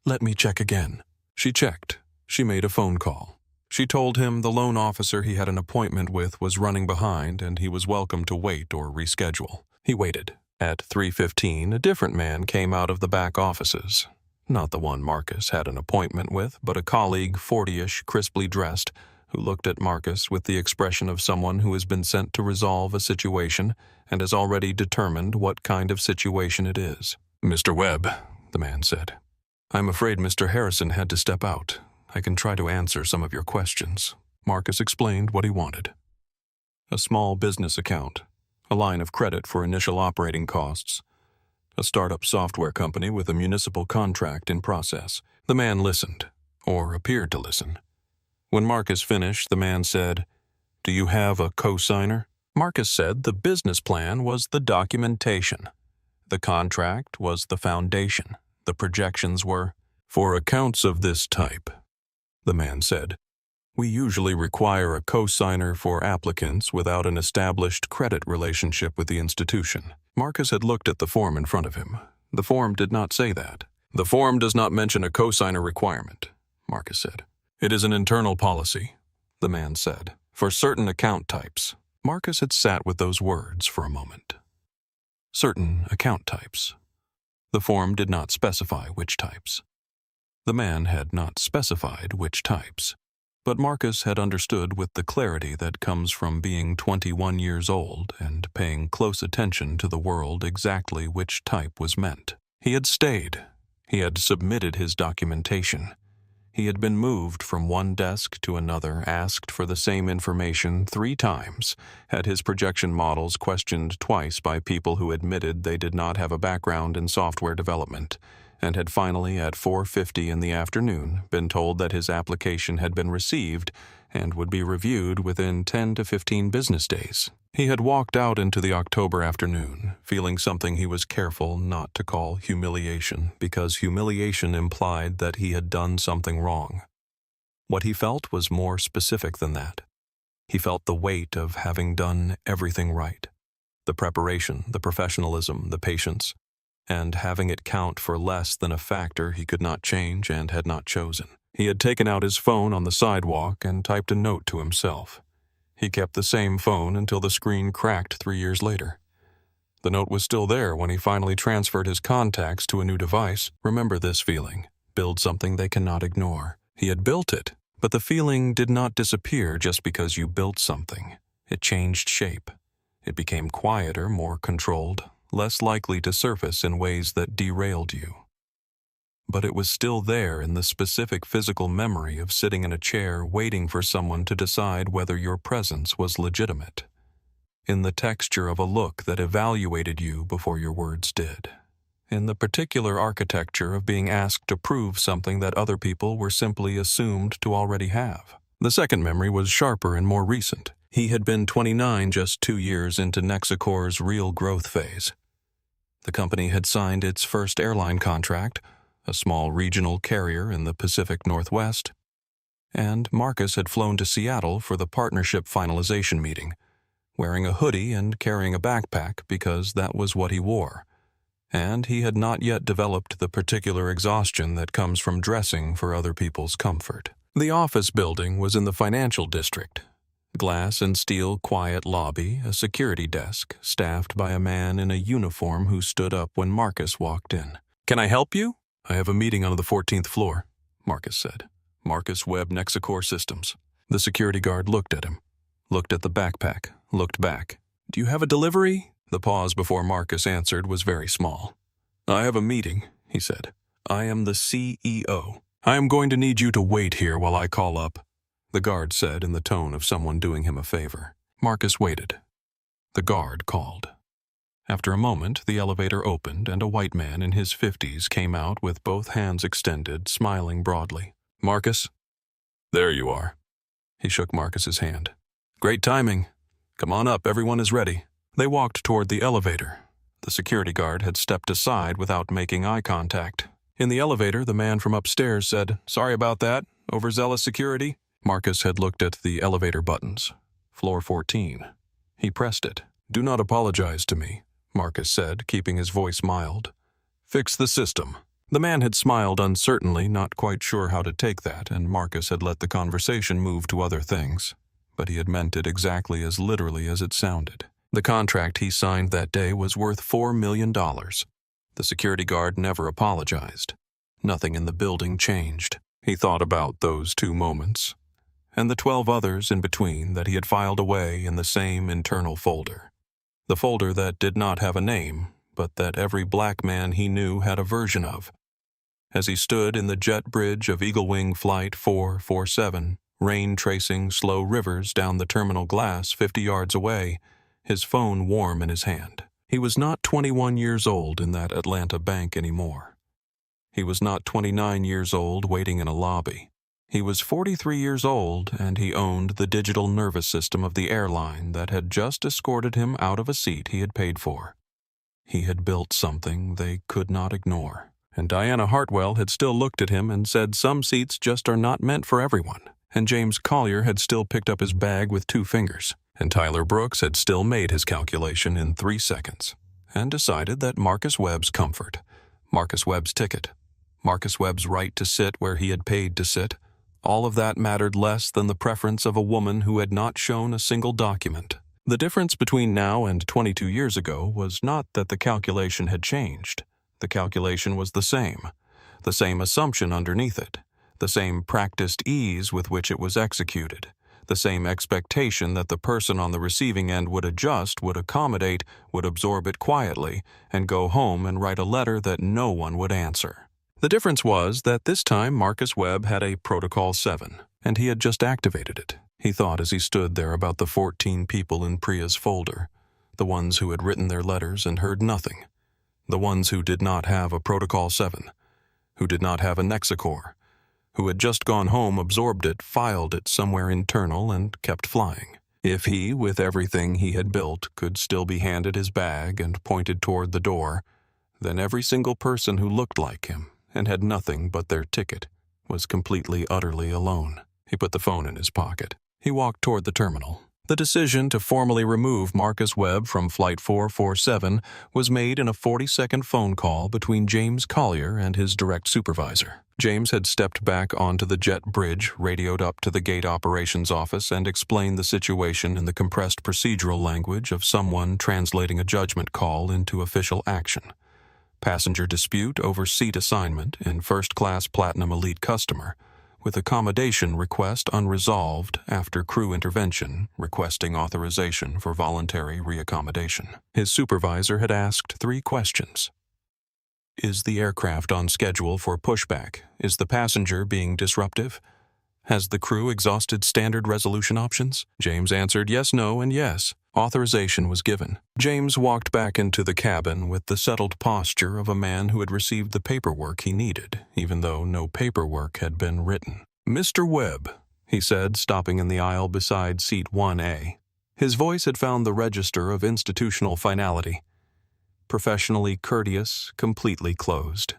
"Let me check again." She checked. She made a phone call. She told him the loan officer he had an appointment with was running behind and he was welcome to wait or reschedule. He waited. At 3:15, a different man came out of the back offices. Not the one Marcus had an appointment with, but a colleague, 40-ish, crisply dressed, who looked at Marcus with the expression of someone who has been sent to resolve a situation and has already determined what kind of situation it is. "Mr. Webb," the man said, "I'm afraid Mr. Harrison had to step out. I can try to answer some of your questions." Marcus explained what he wanted. A small business account, a line of credit for initial operating costs, a startup software company with a municipal contract in process. The man listened, or appeared to listen. When Marcus finished, the man said, "Do you have a co-signer?" Marcus said the business plan was the documentation. The contract was the foundation. The projections were, "For accounts of this type," the man said, "we usually require a co-signer for applicants without an established credit relationship with the institution." Marcus had looked at the form in front of him. The form did not say that. "The form does not mention a co-signer requirement," Marcus said. "It is an internal policy," the man said, "for certain account types." Marcus had sat with those words for a moment. Certain account types. The form did not specify which types. The man had not specified which types. But Marcus had understood with the clarity that comes from being 21 years old and paying close attention to the world exactly which type was meant. He had stayed. He had submitted his documentation. He had been moved from one desk to another, asked for the same information 3 times, had his projection models questioned twice by people who admitted they did not have a background in software development, and had finally, at 4:50 in the afternoon, been told that his application had been received and would be reviewed within 10 to 15 business days. He had walked out into the October afternoon, feeling something he was careful not to call humiliation, because humiliation implied that he had done something wrong. What he felt was more specific than that. He felt the weight of having done everything right. The preparation, the professionalism, the patience, and having it count for less than a factor he could not change and had not chosen. He had taken out his phone on the sidewalk and typed a note to himself. He kept the same phone until the screen cracked 3 years later. The note was still there when he finally transferred his contacts to a new device. Remember this feeling. Build something they cannot ignore. He had built it, but the feeling did not disappear just because you built something. It changed shape. It became quieter, more controlled, less likely to surface in ways that derailed you. But it was still there in the specific physical memory of sitting in a chair waiting for someone to decide whether your presence was legitimate. In the texture of a look that evaluated you before your words did. In the particular architecture of being asked to prove something that other people were simply assumed to already have. The second memory was sharper and more recent. He had been 29 just 2 years into Nexicor's real growth phase. The company had signed its first airline contract, a small regional carrier in the Pacific Northwest, and Marcus had flown to Seattle for the partnership finalization meeting, wearing a hoodie and carrying a backpack because that was what he wore, and he had not yet developed the particular exhaustion that comes from dressing for other people's comfort. The office building was in the financial district. Glass and steel quiet lobby, a security desk, staffed by a man in a uniform who stood up when Marcus walked in. "Can I help you?" "I have a meeting on the 14th floor," Marcus said. "Marcus Webb Nexacore Systems." The security guard looked at him, looked at the backpack, looked back. "Do you have a delivery?" The pause before Marcus answered was very small. "I have a meeting," he said. "I am the CEO. I am going to need you to wait here while I call up," the guard said in the tone of someone doing him a favor. Marcus waited. The guard called. After a moment, the elevator opened and a white man in his 50s came out with both hands extended, smiling broadly. "Marcus?" "There you are." He shook Marcus's hand. "Great timing. Come on up, everyone is ready." They walked toward the elevator. The security guard had stepped aside without making eye contact. In the elevator, the man from upstairs said, "Sorry about that. Overzealous security." Marcus had looked at the elevator buttons. Floor 14. He pressed it. "Do not apologize to me," Marcus said, keeping his voice mild. "Fix the system." The man had smiled uncertainly, not quite sure how to take that, and Marcus had let the conversation move to other things. But he had meant it exactly as literally as it sounded. The contract he signed that day was worth $4 million. The security guard never apologized. Nothing in the building changed. He thought about those 2 moments, and the 12 others in between that he had filed away in the same internal folder. The folder that did not have a name, but that every black man he knew had a version of. As he stood in the jet bridge of Eagle Wing Flight 447, rain tracing slow rivers down the terminal glass 50 yards away, his phone warm in his hand. He was not 21 years old in that Atlanta bank anymore. He was not 29 years old waiting in a lobby. He was 43 years old, and he owned the digital nervous system of the airline that had just escorted him out of a seat he had paid for. He had built something they could not ignore. And Diana Hartwell had still looked at him and said some seats just are not meant for everyone. And James Collier had still picked up his bag with 2 fingers. And Tyler Brooks had still made his calculation in 3 seconds. And decided that Marcus Webb's comfort, Marcus Webb's ticket, Marcus Webb's right to sit where he had paid to sit, all of that mattered less than the preference of a woman who had not shown a single document. The difference between now and 22 years ago was not that the calculation had changed. The calculation was the same assumption underneath it, the same practiced ease with which it was executed, the same expectation that the person on the receiving end would adjust, would accommodate, would absorb it quietly, and go home and write a letter that no one would answer. The difference was that this time Marcus Webb had a Protocol 7, and he had just activated it. He thought as he stood there about the 14 people in Priya's folder, the ones who had written their letters and heard nothing, the ones who did not have a Protocol 7, who did not have a Nexacore, who had just gone home, absorbed it, filed it somewhere internal, and kept flying. If he, with everything he had built, could still be handed his bag and pointed toward the door, then every single person who looked like him and had nothing but their ticket was completely, utterly alone. He put the phone in his pocket. He walked toward the terminal. The decision to formally remove Marcus Webb from Flight 447 was made in a 40-second phone call between James Collier and his direct supervisor. James had stepped back onto the jet bridge, radioed up to the gate operations office, and explained the situation in the compressed procedural language of someone translating a judgment call into official action. Passenger dispute over seat assignment in first-class Platinum Elite customer, with accommodation request unresolved after crew intervention requesting authorization for voluntary reaccommodation. His supervisor had asked 3 questions. Is the aircraft on schedule for pushback? Is the passenger being disruptive? Has the crew exhausted standard resolution options? James answered yes, no, and yes. Authorization was given. James walked back into the cabin with the settled posture of a man who had received the paperwork he needed, even though no paperwork had been written. "Mr. Webb," he said, stopping in the aisle beside seat 1A. His voice had found the register of institutional finality. Professionally courteous, completely closed.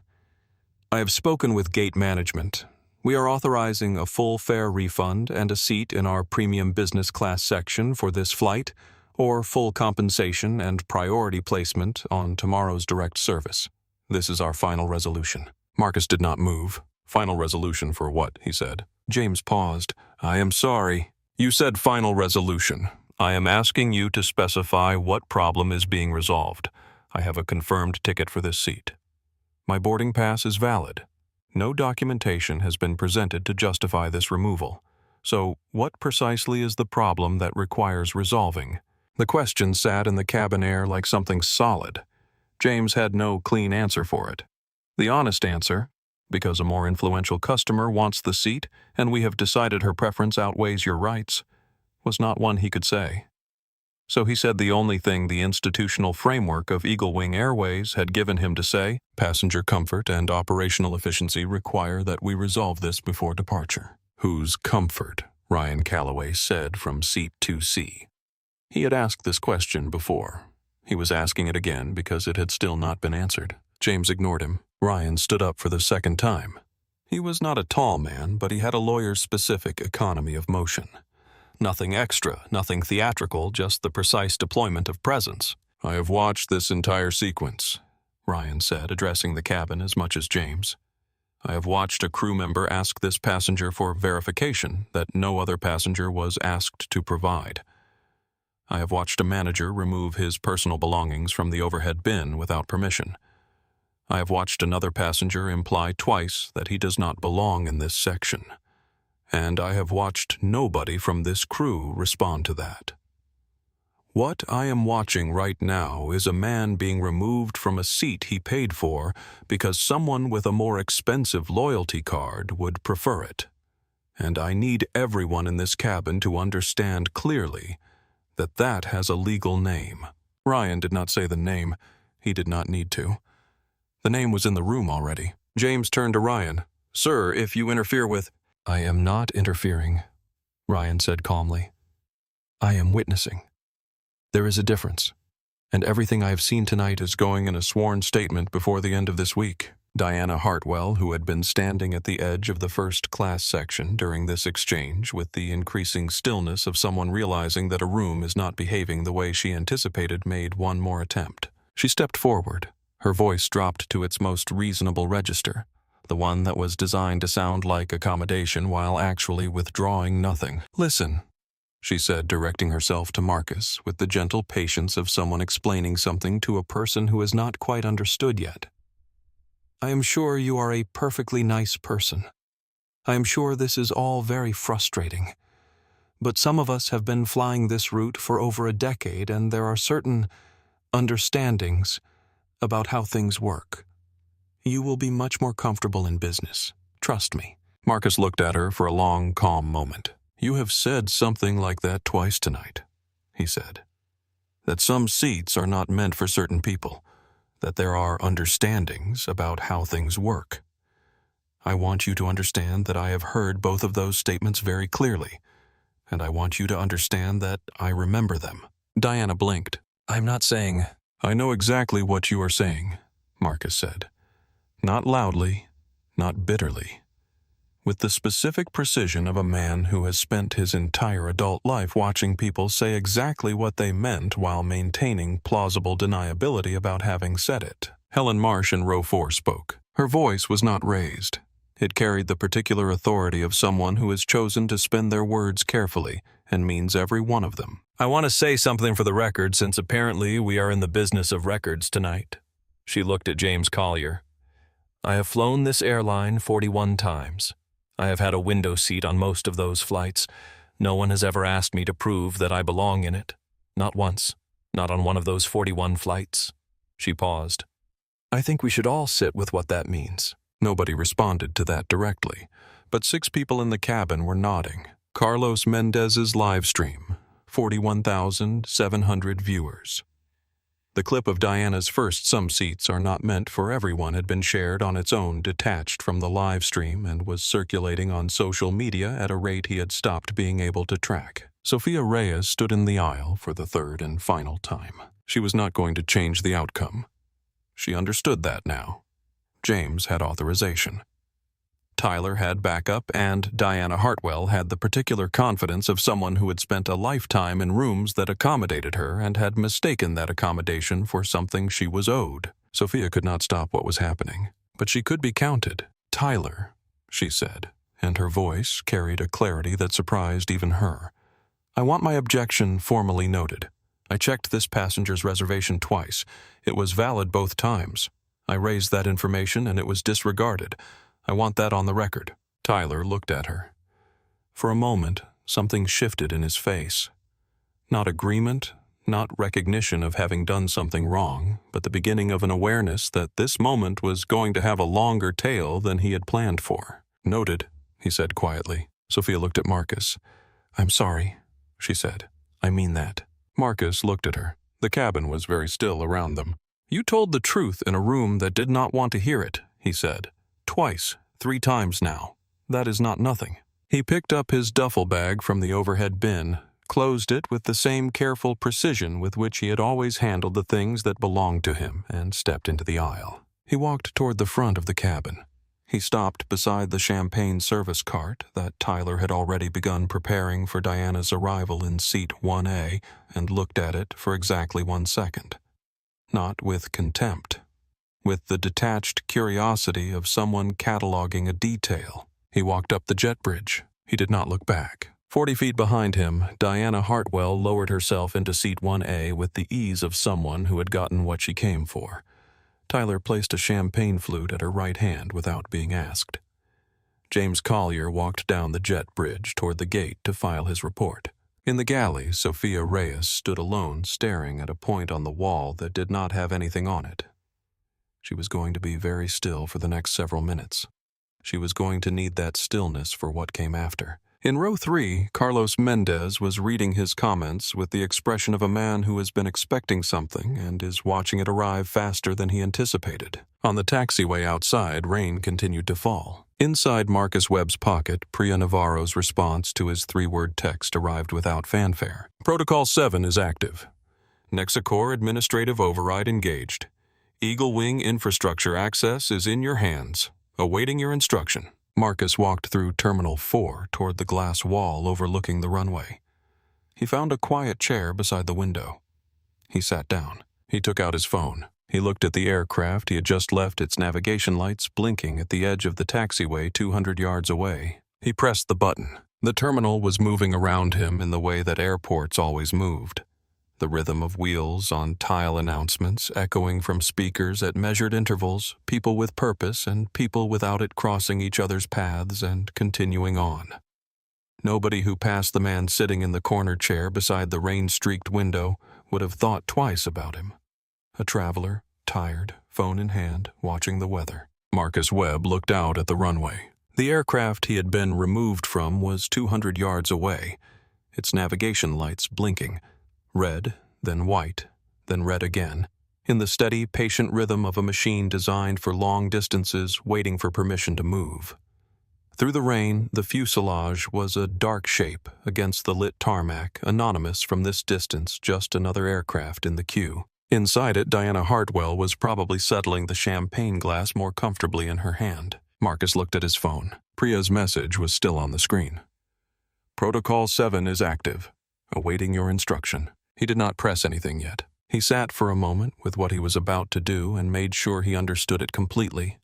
I have spoken with gate management. We are authorizing a full fare refund and a seat in our premium business class section for this flight, or full compensation and priority placement on tomorrow's direct service. This is our final resolution. Marcus did not move. Final resolution for what? He said. James paused. I am sorry. You said final resolution. I am asking you to specify what problem is being resolved. I have a confirmed ticket for this seat. My boarding pass is valid. No documentation has been presented to justify this removal. So, what precisely is the problem that requires resolving? The question sat in the cabin air like something solid. James had no clean answer for it. The honest answer, because a more influential customer wants the seat and we have decided her preference outweighs your rights, was not one he could say. So he said the only thing the institutional framework of Eagle Wing Airways had given him to say, passenger comfort and operational efficiency require that we resolve this before departure. Whose comfort? Ryan Calloway said from seat 2C. He had asked this question before. He was asking it again because it had still not been answered. James ignored him. Ryan stood up for the second time. He was not a tall man, but he had a lawyer's specific economy of motion. Nothing extra, nothing theatrical, just the precise deployment of presence. I have watched this entire sequence, Ryan said, addressing the cabin as much as James. I have watched a crew member ask this passenger for verification that no other passenger was asked to provide. I have watched a manager remove his personal belongings from the overhead bin without permission. I have watched another passenger imply twice that he does not belong in this section. And I have watched nobody from this crew respond to that. What I am watching right now is a man being removed from a seat he paid for because someone with a more expensive loyalty card would prefer it. And I need everyone in this cabin to understand clearly that that has a legal name. Ryan did not say the name. He did not need to. The name was in the room already. James turned to Ryan. Sir, if you interfere with... I am not interfering, Ryan said calmly. I am witnessing. There is a difference, and everything I have seen tonight is going in a sworn statement before the end of this week. Diana Hartwell, who had been standing at the edge of the first-class section during this exchange with the increasing stillness of someone realizing that a room is not behaving the way she anticipated, made one more attempt. She stepped forward. Her voice dropped to its most reasonable register, the one that was designed to sound like accommodation while actually withdrawing nothing. Listen, she said, directing herself to Marcus with the gentle patience of someone explaining something to a person who has not quite understood yet. I am sure you are a perfectly nice person. I am sure this is all very frustrating. But some of us have been flying this route for over a decade, and there are certain understandings about how things work. You will be much more comfortable in business. Trust me. Marcus looked at her for a long, calm moment. You have said something like that twice tonight, he said. That some seats are not meant for certain people. That there are understandings about how things work. I want you to understand that I have heard both of those statements very clearly, and I want you to understand that I remember them. Diana blinked. I'm not saying... I know exactly what you are saying, Marcus said. Not loudly, not bitterly. With the specific precision of a man who has spent his entire adult life watching people say exactly what they meant while maintaining plausible deniability about having said it. Helen Marsh in row 4 spoke. Her voice was not raised. It carried the particular authority of someone who has chosen to spend their words carefully and means every one of them. I want to say something for the record, since apparently we are in the business of records tonight. She looked at James Collier. I have flown this airline 41 times. I have had a window seat on most of those flights. No one has ever asked me to prove that I belong in it. Not once. Not on one of those 41 flights. She paused. I think we should all sit with what that means. Nobody responded to that directly, but 6 people in the cabin were nodding. Carlos Mendez's live stream, 41,700 viewers. The clip of Diana's first "Some seats are not meant for everyone" had been shared on its own, detached from the live stream, and was circulating on social media at a rate he had stopped being able to track. Sophia Reyes stood in the aisle for the third and final time. She was not going to change the outcome. She understood that now. James had authorization. Tyler had backup, and Diana Hartwell had the particular confidence of someone who had spent a lifetime in rooms that accommodated her and had mistaken that accommodation for something she was owed. Sophia could not stop what was happening, but she could be counted. "Tyler," she said, and her voice carried a clarity that surprised even her. "I want my objection formally noted. I checked this passenger's reservation twice. It was valid both times. I raised that information and it was disregarded. I want that on the record." Tyler looked at her. For a moment, something shifted in his face. Not agreement, not recognition of having done something wrong, but the beginning of an awareness that this moment was going to have a longer tail than he had planned for. "Noted," he said quietly. Sophia looked at Marcus. "I'm sorry," she said. "I mean that." Marcus looked at her. The cabin was very still around them. "You told the truth in a room that did not want to hear it," he said. "Twice, 3 times now. That is not nothing." He picked up his duffel bag from the overhead bin, closed it with the same careful precision with which he had always handled the things that belonged to him, and stepped into the aisle. He walked toward the front of the cabin. He stopped beside the champagne service cart that Tyler had already begun preparing for Diana's arrival in seat 1A and looked at it for exactly 1 second. Not with contempt. With the detached curiosity of someone cataloging a detail. He walked up the jet bridge. He did not look back. 40 feet behind him, Diana Hartwell lowered herself into seat 1A with the ease of someone who had gotten what she came for. Tyler placed a champagne flute at her right hand without being asked. James Collier walked down the jet bridge toward the gate to file his report. In the galley, Sophia Reyes stood alone, staring at a point on the wall that did not have anything on it. She was going to be very still for the next several minutes. She was going to need that stillness for what came after. In row 3, Carlos Mendez was reading his comments with the expression of a man who has been expecting something and is watching it arrive faster than he anticipated. On the taxiway outside, rain continued to fall. Inside Marcus Webb's pocket, Priya Navarro's response to his 3-word text arrived without fanfare. "Protocol 7 is active. Nexacor administrative override engaged. Eagle Wing infrastructure access is in your hands. Awaiting your instruction." Marcus walked through Terminal 4 toward the glass wall overlooking the runway. He found a quiet chair beside the window. He sat down. He took out his phone. He looked at the aircraft he had just left its navigation lights blinking at the edge of the taxiway 200 yards away. He pressed the button. The terminal was moving around him in the way that airports always moved. The rhythm of wheels on tile announcements echoing from speakers at measured intervals, people with purpose and people without it crossing each other's paths and continuing on. Nobody who passed the man sitting in the corner chair beside the rain-streaked window would have thought twice about him. A traveler, tired, phone in hand, watching the weather. Marcus Webb looked out at the runway. The aircraft he had been removed from was 200 yards away, its navigation lights blinking. Red, then white, then red again, in the steady, patient rhythm of a machine designed for long distances, waiting for permission to move. Through the rain, the fuselage was a dark shape against the lit tarmac, anonymous from this distance, just another aircraft in the queue. Inside it, Diana Hartwell was probably settling the champagne glass more comfortably in her hand. Marcus looked at his phone. Priya's message was still on the screen. "Protocol 7 is active. Awaiting your instruction." He did not press anything yet. He sat for a moment with what he was about to do and made sure he understood it completely.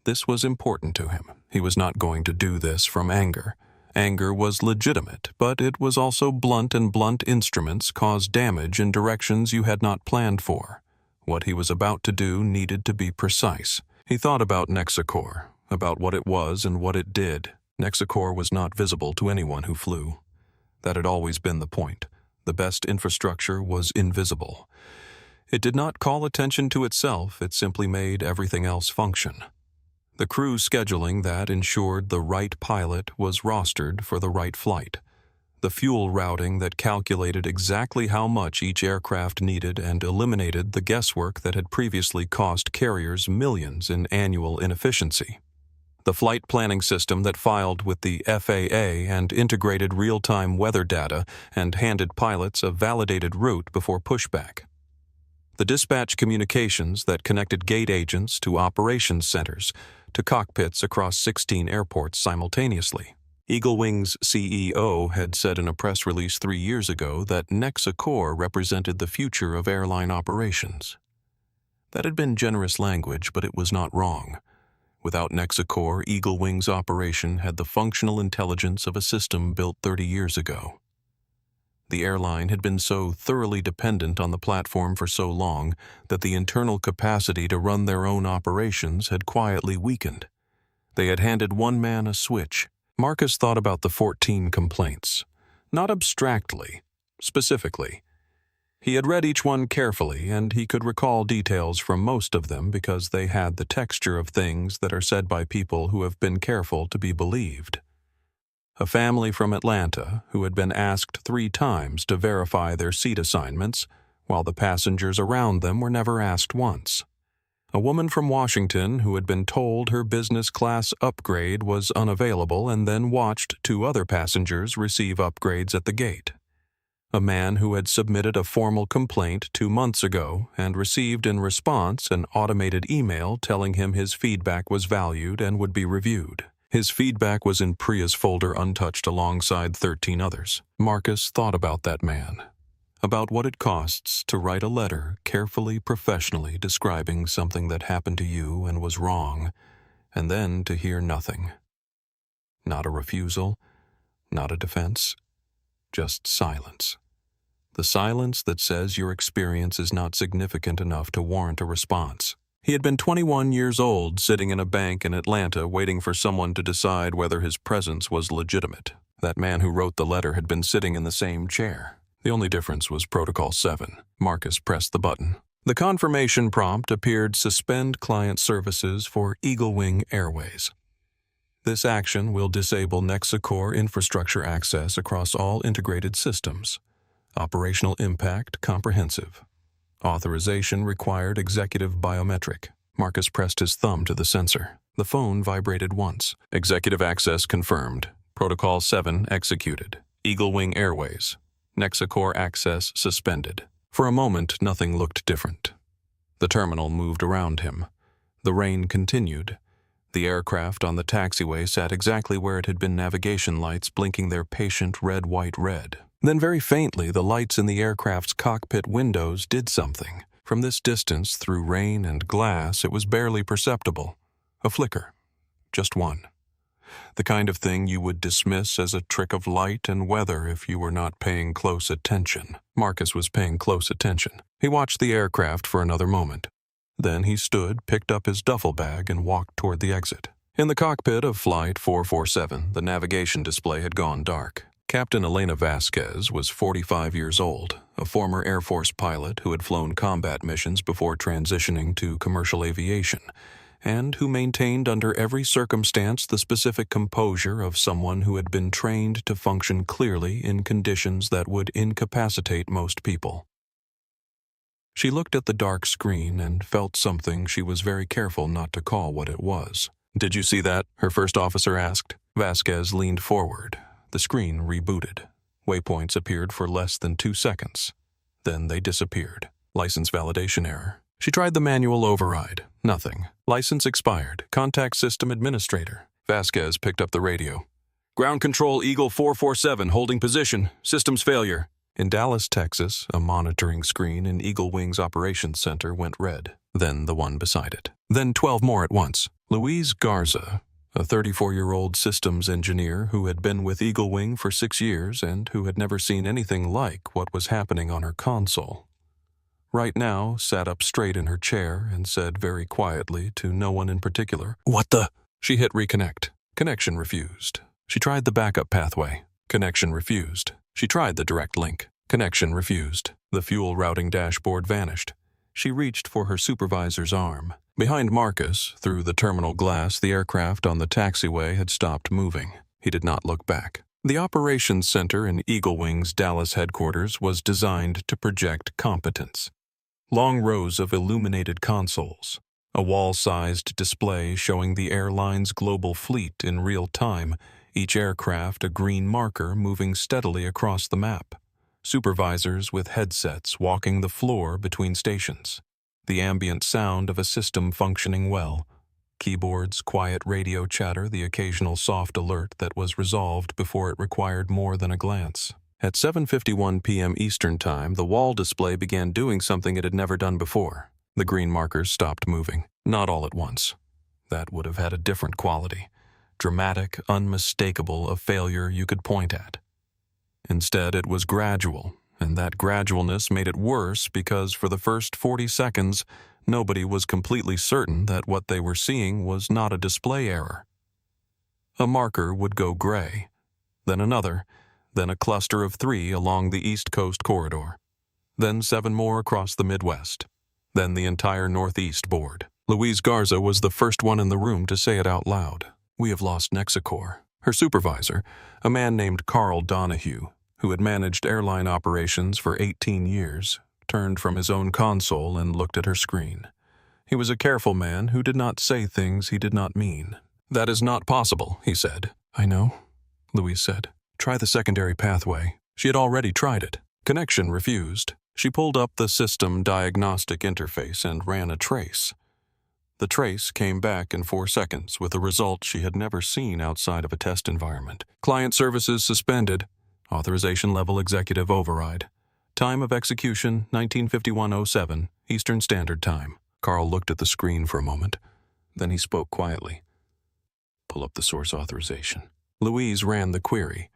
This was important to him. He was not going to do this from anger. Anger was legitimate, but it was also blunt, and blunt instruments cause damage in directions you had not planned for. What he was about to do needed to be precise. He thought about Nexacor, about what it was and what it did. Nexacor was not visible to anyone who flew. That had always been the point. The best infrastructure was invisible. It did not call attention to itself, it simply made everything else function. The crew scheduling that ensured the right pilot was rostered for the right flight. The fuel routing that calculated exactly how much each aircraft needed and eliminated the guesswork that had previously cost carriers millions in annual inefficiency. The flight planning system that filed with the FAA and integrated real-time weather data and handed pilots a validated route before pushback. the dispatch communications that connected gate agents to operations centers to cockpits across 16 airports simultaneously. Eagle Wing's CEO had said in a press release 3 years ago that Nexacore represented the future of airline operations. That had been generous language, but it was not wrong. Without Nexacore, Eagle Wing's operation had the functional intelligence of a system built 30 years ago. The airline had been so thoroughly dependent on the platform for so long that the internal capacity to run their own operations had quietly weakened. They had handed one man a switch. Marcus thought about the 14 complaints, not abstractly, specifically. He had read each one carefully, and he could recall details from most of them because they had the texture of things that are said by people who have been careful to be believed. A family from Atlanta who had been asked 3 times to verify their seat assignments, while the passengers around them were never asked once. A woman from Washington who had been told her business class upgrade was unavailable and then watched 2 other passengers receive upgrades at the gate. A man who had submitted a formal complaint 2 months ago and received in response an automated email telling him his feedback was valued and would be reviewed. His feedback was in Priya's folder untouched alongside 13 others. Marcus thought about that man, about what it costs to write a letter carefully, professionally describing something that happened to you and was wrong, and then to hear nothing. Not a refusal, not a defense, just silence. The silence that says your experience is not significant enough to warrant a response. He had been 21 years old, sitting in a bank in Atlanta waiting for someone to decide whether his presence was legitimate. That man who wrote the letter had been sitting in the same chair. The only difference was Protocol 7. Marcus pressed the button. The confirmation prompt appeared: suspend client services for Eagle Wing Airways. This action will disable Nexacore infrastructure access across all integrated systems. Operational impact comprehensive. Authorization required executive biometric. Marcus pressed his thumb to the sensor. The phone vibrated once. Executive access confirmed. Protocol 7 executed. Eagle Wing Airways. Nexacore access suspended. For a moment, nothing looked different. The terminal moved around him. The rain continued. The aircraft on the taxiway sat exactly where it had been, navigation lights blinking their patient red-white-red. Then very faintly, the lights in the aircraft's cockpit windows did something. From this distance, through rain and glass, it was barely perceptible. A flicker. Just one. The kind of thing you would dismiss as a trick of light and weather if you were not paying close attention. Marcus was paying close attention. He watched the aircraft for another moment. Then he stood, picked up his duffel bag, and walked toward the exit. In the cockpit of Flight 447, the navigation display had gone dark. Captain Elena Vasquez was 45 years old, a former Air Force pilot who had flown combat missions before transitioning to commercial aviation, and who maintained under every circumstance the specific composure of someone who had been trained to function clearly in conditions that would incapacitate most people. She looked at the dark screen and felt something she was very careful not to call what it was. "Did you see that?" her first officer asked. Vasquez leaned forward. The screen rebooted. Waypoints appeared for less than 2 seconds. Then they disappeared. License validation error. She tried the manual override. Nothing. License expired. Contact system administrator. Vasquez picked up the radio. "Ground control Eagle 447, holding position. Systems failure." In Dallas, Texas, a monitoring screen in Eagle Wing's operations center went red. Then the one beside it. Then 12 more at once. Louise Garza, a 34-year-old systems engineer who had been with Eagle Wing for 6 years and who had never seen anything like what was happening on her console, right now sat up straight in her chair and said very quietly to no one in particular, "What the?" She hit reconnect. Connection refused. She tried the backup pathway. Connection refused. She tried the direct link. Connection refused. The fuel routing dashboard vanished. She reached for her supervisor's arm. Behind Marcus, through the terminal glass, the aircraft on the taxiway had stopped moving. He did not look back. The operations center in Eagle Wing's Dallas headquarters was designed to project competence. Long rows of illuminated consoles, a wall-sized display showing the airline's global fleet in real time, each aircraft a green marker moving steadily across the map. supervisors with headsets walking the floor between stations, the ambient sound of a system functioning well, keyboards, quiet radio chatter, the occasional soft alert that was resolved before it required more than a glance. At 7:51 p.m. Eastern Time, the wall display began doing something it had never done before. The green markers stopped moving, not all at once. That would have had a different quality, dramatic, unmistakable, a failure you could point at. Instead, it was gradual, and that gradualness made it worse because for the first 40 seconds, nobody was completely certain that what they were seeing was not a display error. A marker would go gray, then another, then a cluster of 3 along the East Coast corridor, then 7 more across the Midwest, then the entire Northeast board. Louise Garza was the first one in the room to say it out loud. "We have lost Nexicor." Her supervisor, a man named Carl Donahue, who had managed airline operations for 18 years, turned from his own console and looked at her screen. He was a careful man who did not say things he did not mean. "That is not possible," he said. "I know," Louise said. "Try the secondary pathway." She had already tried it. Connection refused. She pulled up the system diagnostic interface and ran a trace. The trace came back in 4 seconds with a result she had never seen outside of a test environment. Client services suspended. Authorization level executive override. Time of execution 1951:07 Eastern Standard Time. Carl looked at the screen for a moment. Then he spoke quietly. "Pull up the source authorization." Louise ran the query.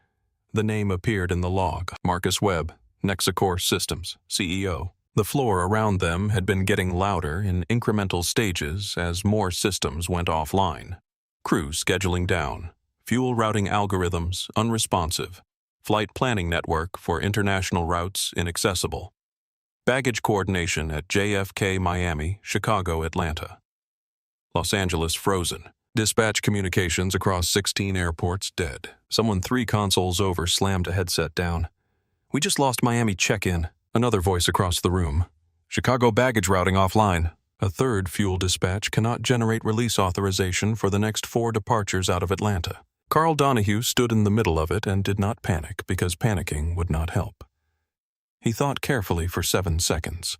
The name appeared in the log. Marcus Webb, Nexicor Systems, CEO. The floor around them had been getting louder in incremental stages as more systems went offline. Crew scheduling down. Fuel routing algorithms unresponsive. Flight planning network for international routes inaccessible. Baggage coordination at JFK, Miami, Chicago, Atlanta. Los Angeles frozen. Dispatch communications across 16 airports dead. Someone 3 consoles over slammed a headset down. "We just lost Miami check-in." Another voice across the room. "Chicago baggage routing offline." A third fuel dispatch cannot generate release authorization for the next 4 departures out of Atlanta. Carl Donahue stood in the middle of it and did not panic because panicking would not help. He thought carefully for 7 seconds.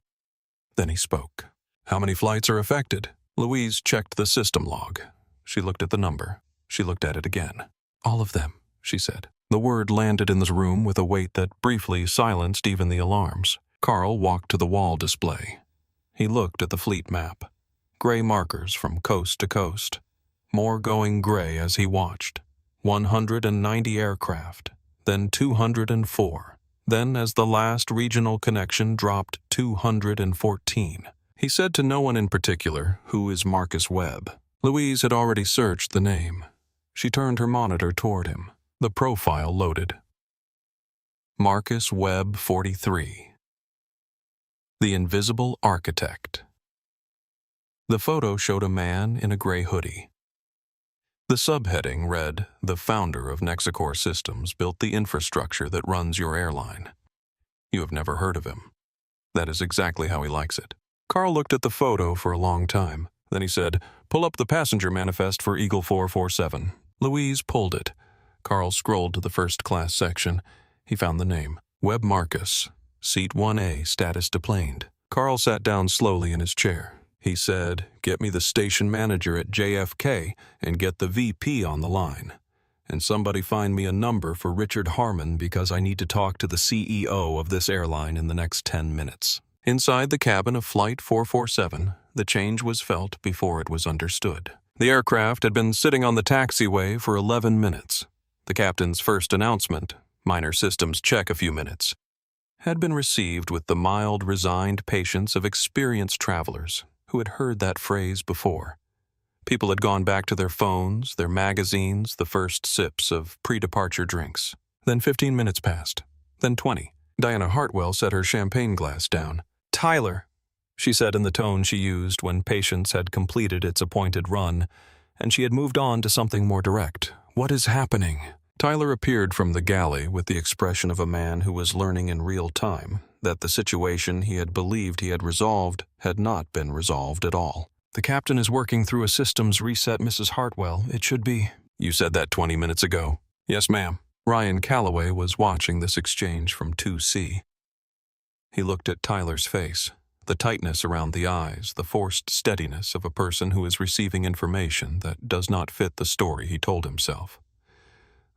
Then he spoke. "How many flights are affected?" Louise checked the system log. She looked at the number. She looked at it again. "All of them," she said. The word landed in the room with a weight that briefly silenced even the alarms. Carl walked to the wall display. He looked at the fleet map. Gray markers from coast to coast. More going gray as he watched. 190 aircraft, then 204. Then, as the last regional connection dropped, 214. He said to no one in particular, "Who is Marcus Webb?" Louise had already searched the name. She turned her monitor toward him. The profile loaded. Marcus Webb, 43. The Invisible Architect. The photo showed a man in a gray hoodie. The subheading read, "The founder of Nexicor Systems built the infrastructure that runs your airline." You have never heard of him. That is exactly how he likes it. Carl looked at the photo for a long time. Then he said, "Pull up the passenger manifest for Eagle 447. Louise pulled it. Carl scrolled to the first-class section. He found the name. Webb Marcus. Seat 1A, status deplaned. Carl sat down slowly in his chair. He said, "Get me the station manager at JFK and get the VP on the line. And somebody find me a number for Richard Harmon because I need to talk to the CEO of this airline in the next 10 minutes. Inside the cabin of Flight 447, the change was felt before it was understood. The aircraft had been sitting on the taxiway for 11 minutes. The captain's first announcement, minor systems check a few minutes, had been received with the mild, resigned patience of experienced travelers who had heard that phrase before. People had gone back to their phones, their magazines, the first sips of pre-departure drinks. Then 15 minutes passed. Then 20. Diana Hartwell set her champagne glass down. "Tyler," she said in the tone she used when Patience had completed its appointed run, and she had moved on to something more direct. "What is happening?" Tyler appeared from the galley with the expression of a man who was learning in real time that the situation he had believed he had resolved had not been resolved at all. "The captain is working through a systems reset, Mrs. Hartwell. It should be—" "You said that 20 minutes ago." "Yes, ma'am." Ryan Calloway was watching this exchange from 2C. He looked at Tyler's face, the tightness around the eyes, the forced steadiness of a person who is receiving information that does not fit the story he told himself.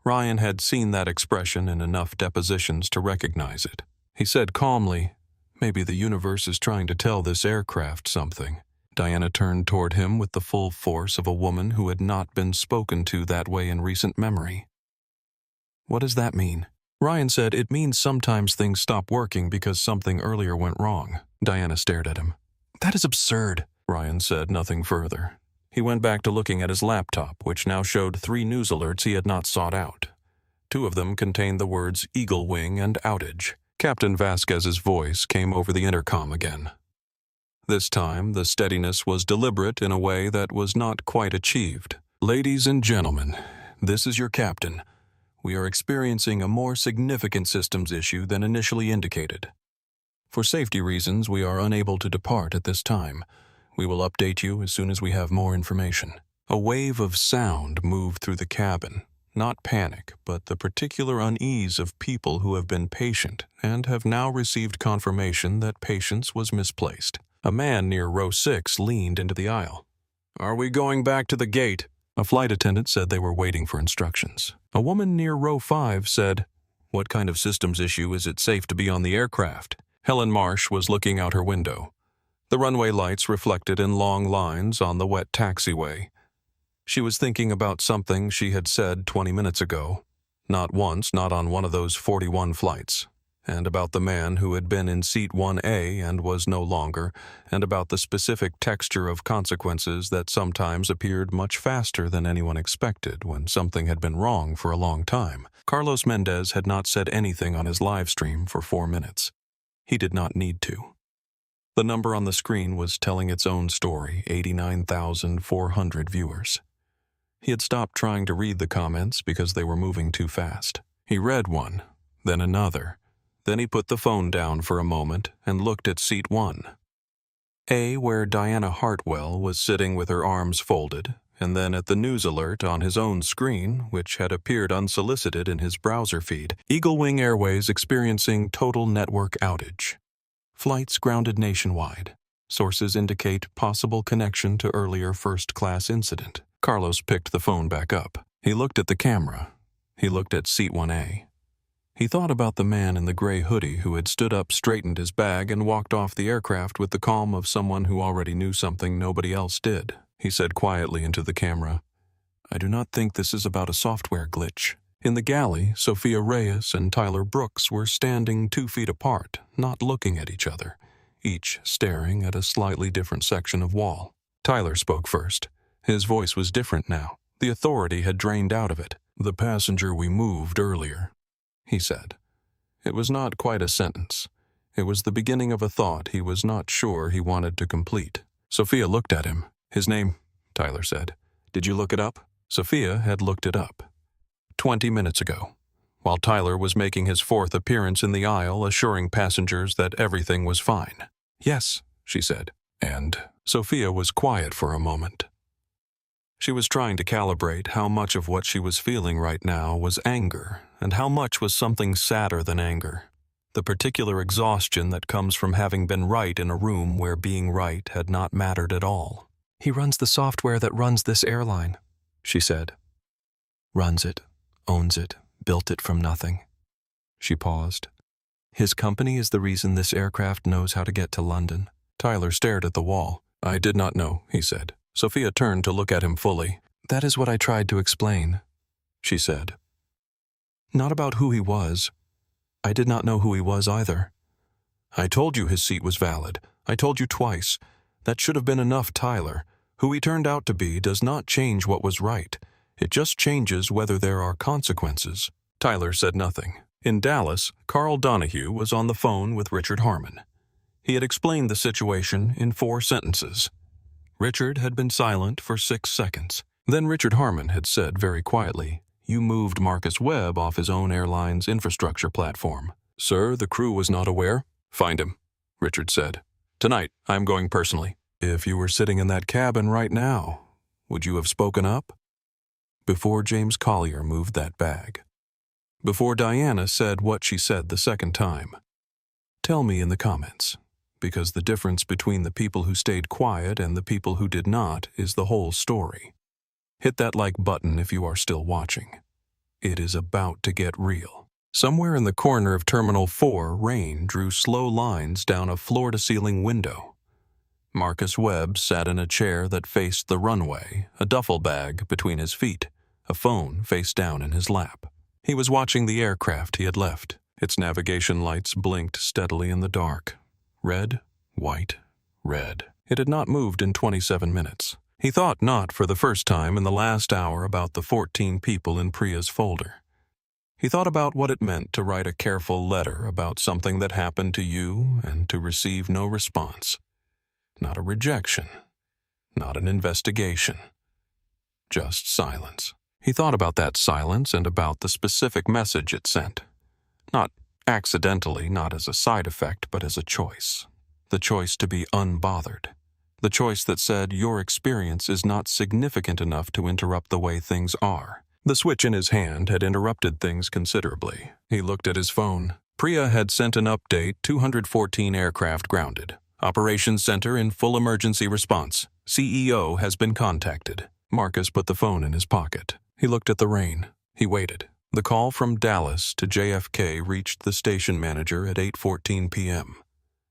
Ryan had seen that expression in enough depositions to recognize it. He said calmly, "Maybe the universe is trying to tell this aircraft something." Diana turned toward him with the full force of a woman who had not been spoken to that way in recent memory. "What does that mean?" Ryan said, "It means sometimes things stop working because something earlier went wrong." Diana stared at him. "That is absurd." Ryan said nothing further. He went back to looking at his laptop, which now showed 3 news alerts he had not sought out. 2 of them contained the words Eagle Wing and outage. Captain Vasquez's voice came over the intercom again. This time, the steadiness was deliberate in a way that was not quite achieved. "Ladies and gentlemen, this is your captain. We are experiencing a more significant systems issue than initially indicated. For safety reasons, we are unable to depart at this time. We will update you as soon as we have more information." A wave of sound moved through the cabin. Not panic, but the particular unease of people who have been patient and have now received confirmation that patience was misplaced. A man near row 6 leaned into the aisle. "Are we going back to the gate?" A flight attendant said they were waiting for instructions. A woman near row 5 said, "What kind of systems issue is it safe to be on the aircraft?" Helen Marsh was looking out her window. The runway lights reflected in long lines on the wet taxiway. She was thinking about something she had said 20 minutes ago, not once, not on one of those 41 flights, and about the man who had been in seat 1A and was no longer, and about the specific texture of consequences that sometimes appeared much faster than anyone expected when something had been wrong for a long time. Carlos Mendez had not said anything on his live stream for 4 minutes. He did not need to. The number on the screen was telling its own story, 89,400 viewers. He had stopped trying to read the comments because they were moving too fast. He read one, then another. Then he put the phone down for a moment and looked at seat 1. A, where Diana Hartwell was sitting with her arms folded, and then at the news alert on his own screen, which had appeared unsolicited in his browser feed. Eagle Wing Airways experiencing total network outage. Flights grounded nationwide. Sources indicate possible connection to earlier first-class incident. Carlos picked the phone back up. He looked at the camera. He looked at seat 1A. He thought about the man in the gray hoodie who had stood up, straightened his bag, and walked off the aircraft with the calm of someone who already knew something nobody else did. He said quietly into the camera, "I do not think this is about a software glitch." In the galley, Sophia Reyes and Tyler Brooks were standing 2 feet apart, not looking at each other, each staring at a slightly different section of wall. Tyler spoke first. His voice was different now. The authority had drained out of it. "The passenger we moved earlier," he said. It was not quite a sentence. It was the beginning of a thought he was not sure he wanted to complete. Sophia looked at him. "His name," Tyler said. "Did you look it up?" Sophia had looked it up. 20 minutes ago, while Tyler was making his 4th appearance in the aisle, assuring passengers that everything was fine. "Yes," she said. And Sophia was quiet for a moment. She was trying to calibrate how much of what she was feeling right now was anger, and how much was something sadder than anger. The particular exhaustion that comes from having been right in a room where being right had not mattered at all. "He runs the software that runs this airline," she said. "Runs it, owns it, built it from nothing." She paused. "His company is the reason this aircraft knows how to get to London." Tyler stared at the wall. "I did not know," he said. Sophia turned to look at him fully. "That is what I tried to explain," she said. "Not about who he was. I did not know who he was either. I told you his seat was valid. I told you twice. That should have been enough, Tyler. Who he turned out to be does not change what was right. It just changes whether there are consequences." Tyler said nothing. In Dallas, Carl Donahue was on the phone with Richard Harmon. He had explained the situation in 4 sentences. Richard had been silent for 6 seconds. Then Richard Harmon had said very quietly, "You moved Marcus Webb off his own airline's infrastructure platform." "Sir, the crew was not aware." "Find him," Richard said. "Tonight, I am going personally." "If you were sitting in that cabin right now, would you have spoken up?" "Before James Collier moved that bag." before Diana said what she said the second time. Tell me in the comments, because the difference between the people who stayed quiet and the people who did not is the whole story. Hit that like button if you are still watching. It is about to get real. Somewhere in the corner of Terminal 4, rain drew slow lines down a floor-to-ceiling window. Marcus Webb sat in a chair that faced the runway, a duffel bag between his feet, a phone face down in his lap. He was watching the aircraft he had left. Its navigation lights blinked steadily in the dark. Red, white, red. It had not moved in 27 minutes. He thought not for the first time in the last hour about the 14 people in Priya's folder. He thought about what it meant to write a careful letter about something that happened to you and to receive no response. Not a rejection. Not an investigation. Just silence. He thought about that silence and about the specific message it sent. Not accidentally, not as a side effect, but as a choice. The choice to be unbothered. The choice that said your experience is not significant enough to interrupt the way things are. The switch in his hand had interrupted things considerably. He looked at his phone. Priya had sent an update, 214 aircraft grounded. Operations Center in full emergency response. CEO has been contacted. Marcus put the phone in his pocket. He looked at the rain. He waited. The call from Dallas to JFK reached the station manager at 8:14 p.m.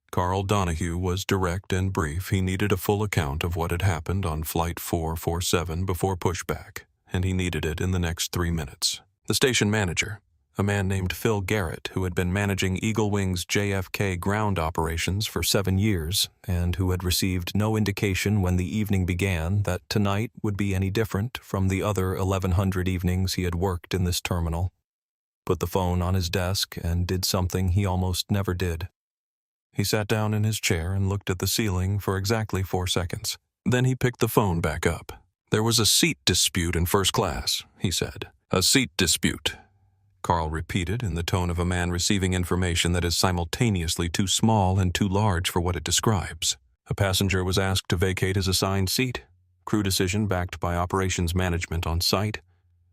Carl Donahue was direct and brief. He needed a full account of what had happened on Flight 447 before pushback, and he needed it in the next 3 minutes. The station manager, a man named Phil Garrett, who had been managing Eagle Wing's JFK ground operations for 7 years, and who had received no indication when the evening began that tonight would be any different from the other 1,100 evenings he had worked in this terminal, put the phone on his desk and did something he almost never did. He sat down in his chair and looked at the ceiling for exactly 4 seconds. Then he picked the phone back up. There was a seat dispute in first class, he said. A seat dispute. Carl repeated in the tone of a man receiving information that is simultaneously too small and too large for what it describes. A passenger was asked to vacate his assigned seat. Crew decision backed by operations management on site.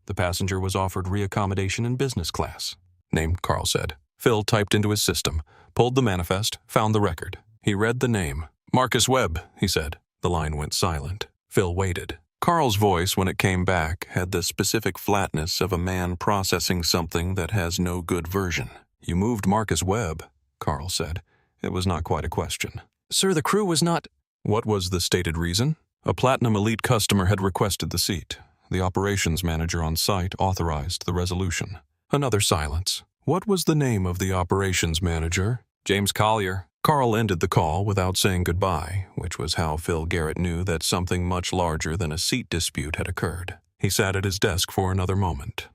The passenger was offered reaccommodation in business class. Name, Carl said. Phil typed into his system, pulled the manifest, found the record. He read the name. Marcus Webb, he said. The line went silent. Phil waited. Carl's voice, when it came back, had the specific flatness of a man processing something that has no good version. You moved Marcus Webb, Carl said. It was not quite a question. Sir, the crew was not... What was the stated reason? A Platinum Elite customer had requested the seat. The operations manager on site authorized the resolution. Another silence. What was the name of the operations manager? James Collier. Carl ended the call without saying goodbye, which was how Phil Garrett knew that something much larger than a seat dispute had occurred. He sat at his desk for another moment.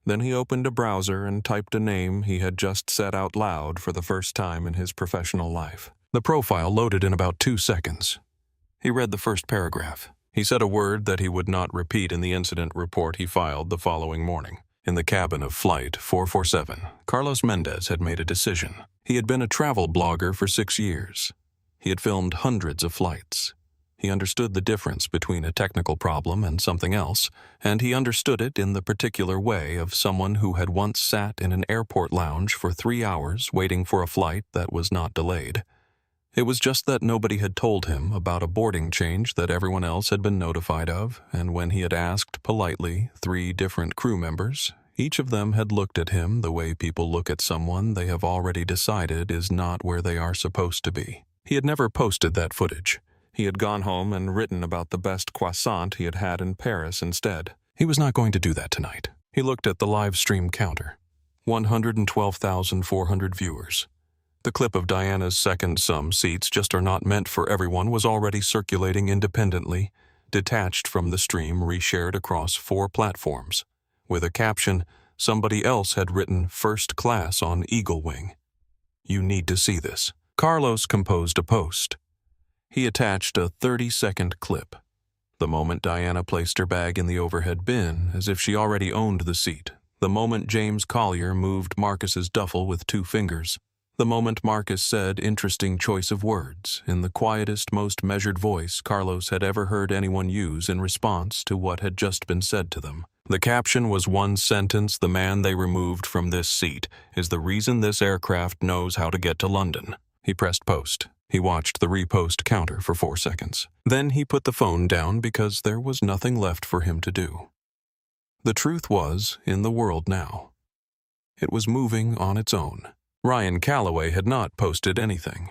Then he opened a browser and typed a name he had just said out loud for the first time in his professional life. The profile loaded in about 2 seconds. He read the first paragraph. He said a word that he would not repeat in the incident report he filed the following morning. In the cabin of Flight 447, Carlos Mendez had made a decision. He had been a travel blogger for 6 years. He had filmed hundreds of flights. He understood the difference between a technical problem and something else, and he understood it in the particular way of someone who had once sat in an airport lounge for 3 hours waiting for a flight that was not delayed. It was just that nobody had told him about a boarding change that everyone else had been notified of, and when he had asked politely 3 different crew members, each of them had looked at him the way people look at someone they have already decided is not where they are supposed to be. He had never posted that footage. He had gone home and written about the best croissant he had had in Paris instead. He was not going to do that tonight. He looked at the live stream counter. 112,400 viewers. The clip of Diana's second some seats just are not meant for everyone was already circulating independently, detached from the stream reshared across 4 platforms. With a caption, somebody else had written first class on Eagle Wing. You need to see this. Carlos composed a post. He attached a 30-second clip. The moment Diana placed her bag in the overhead bin, as if she already owned the seat. The moment James Collier moved Marcus's duffel with 2 fingers. The moment Marcus said interesting choice of words, in the quietest, most measured voice Carlos had ever heard anyone use in response to what had just been said to them. The caption was one sentence: the man they removed from this seat is the reason this aircraft knows how to get to London. He pressed post. He watched the repost counter for 4 seconds. Then he put the phone down because there was nothing left for him to do. The truth was in the world now. It was moving on its own. Ryan Calloway had not posted anything.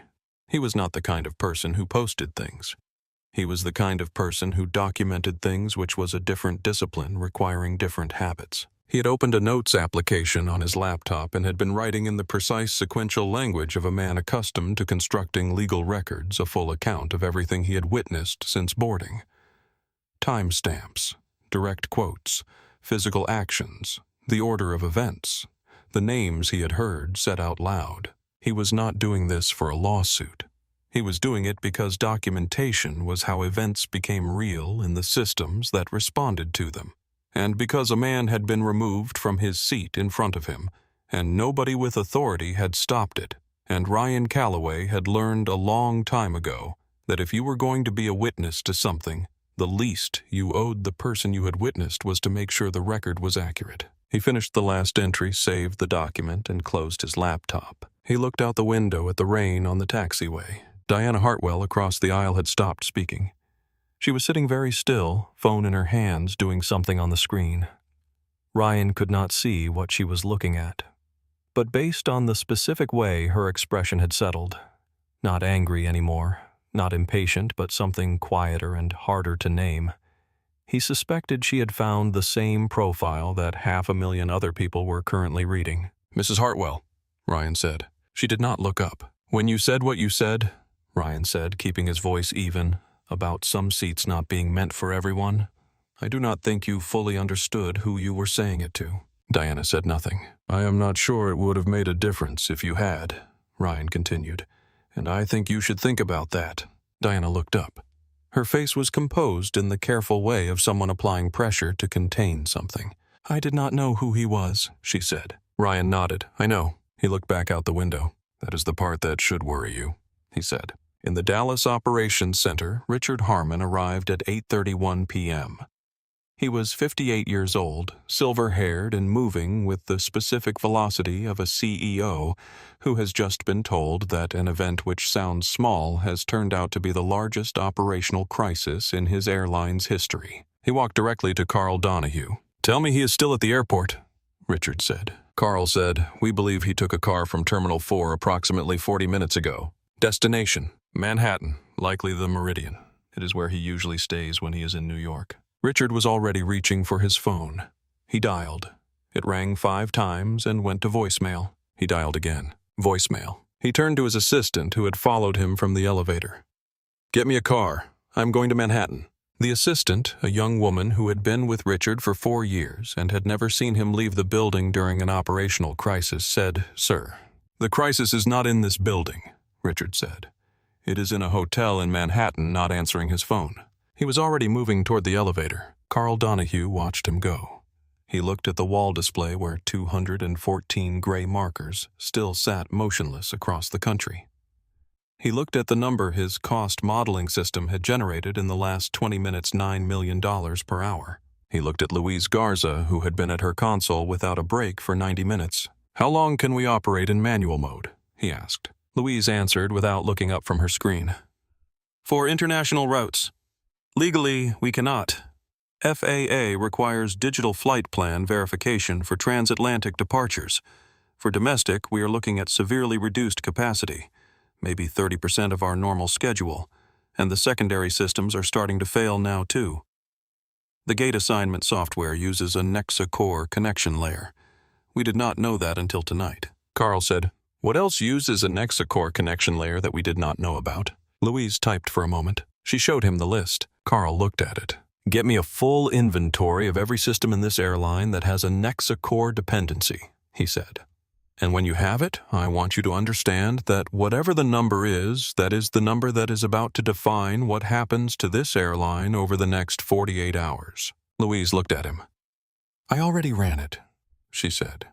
He was not the kind of person who posted things. He was the kind of person who documented things, which was a different discipline requiring different habits. He had opened a notes application on his laptop and had been writing in the precise sequential language of a man accustomed to constructing legal records, a full account of everything he had witnessed since boarding. Timestamps, direct quotes, physical actions, the order of events, the names he had heard said out loud. He was not doing this for a lawsuit. He was doing it because documentation was how events became real in the systems that responded to them, and because a man had been removed from his seat in front of him, and nobody with authority had stopped it, and Ryan Calloway had learned a long time ago that if you were going to be a witness to something, the least you owed the person you had witnessed was to make sure the record was accurate. He finished the last entry, saved the document, and closed his laptop. He looked out the window at the rain on the taxiway. Diana Hartwell across the aisle had stopped speaking. She was sitting very still, phone in her hands, doing something on the screen. Ryan could not see what she was looking at, but based on the specific way her expression had settled, not angry anymore, not impatient, but something quieter and harder to name, he suspected she had found the same profile that 500,000 other people were currently reading. "Mrs. Hartwell," Ryan said. She did not look up. "When you said what you said," Ryan said, keeping his voice even, "about some seats not being meant for everyone, I do not think you fully understood who you were saying it to." Diana said nothing. "I am not sure it would have made a difference if you had," Ryan continued, "and I think you should think about that." Diana looked up. Her face was composed in the careful way of someone applying pressure to contain something. "I did not know who he was," she said. Ryan nodded. "I know." He looked back out the window. "That is the part that should worry you," he said. In the Dallas Operations Center, Richard Harmon arrived at 8:31 p.m. He was 58 years old, silver-haired and moving with the specific velocity of a CEO who has just been told that an event which sounds small has turned out to be the largest operational crisis in his airline's history. He walked directly to Carl Donahue. "Tell me he is still at the airport," Richard said. Carl said, "We believe he took a car from Terminal 4 approximately 40 minutes ago. Destination, Manhattan, likely the Meridian. It is where he usually stays when he is in New York." Richard was already reaching for his phone. He dialed. It rang 5 times and went to voicemail. He dialed again. Voicemail. He turned to his assistant, who had followed him from the elevator. "Get me a car. I'm going to Manhattan." The assistant, a young woman who had been with Richard for 4 years and had never seen him leave the building during an operational crisis, said, "Sir, the crisis is not in this building," Richard said. "It is in a hotel in Manhattan," not answering his phone. He was already moving toward the elevator. Carl Donahue watched him go. He looked at the wall display where 214 gray markers still sat motionless across the country. He looked at the number his cost modeling system had generated in the last 20 minutes, $9 million per hour. He looked at Louise Garza, who had been at her console without a break for 90 minutes. "How long can we operate in manual mode?" he asked. Louise answered without looking up from her screen. "For international routes. Legally, we cannot. FAA requires digital flight plan verification for transatlantic departures. For domestic, we are looking at severely reduced capacity, maybe 30% of our normal schedule, and the secondary systems are starting to fail now too. The gate assignment software uses a Nexa-core connection layer. We did not know that until tonight." Carl said, "What else uses a Nexa-core connection layer that we did not know about?" Louise typed for a moment. She showed him the list. Carl looked at it. "Get me a full inventory of every system in this airline that has a Nexa-core dependency," he said. "And when you have it, I want you to understand that whatever the number is, that is the number that is about to define what happens to this airline over the next 48 hours. Louise looked at him. "I already ran it," she said.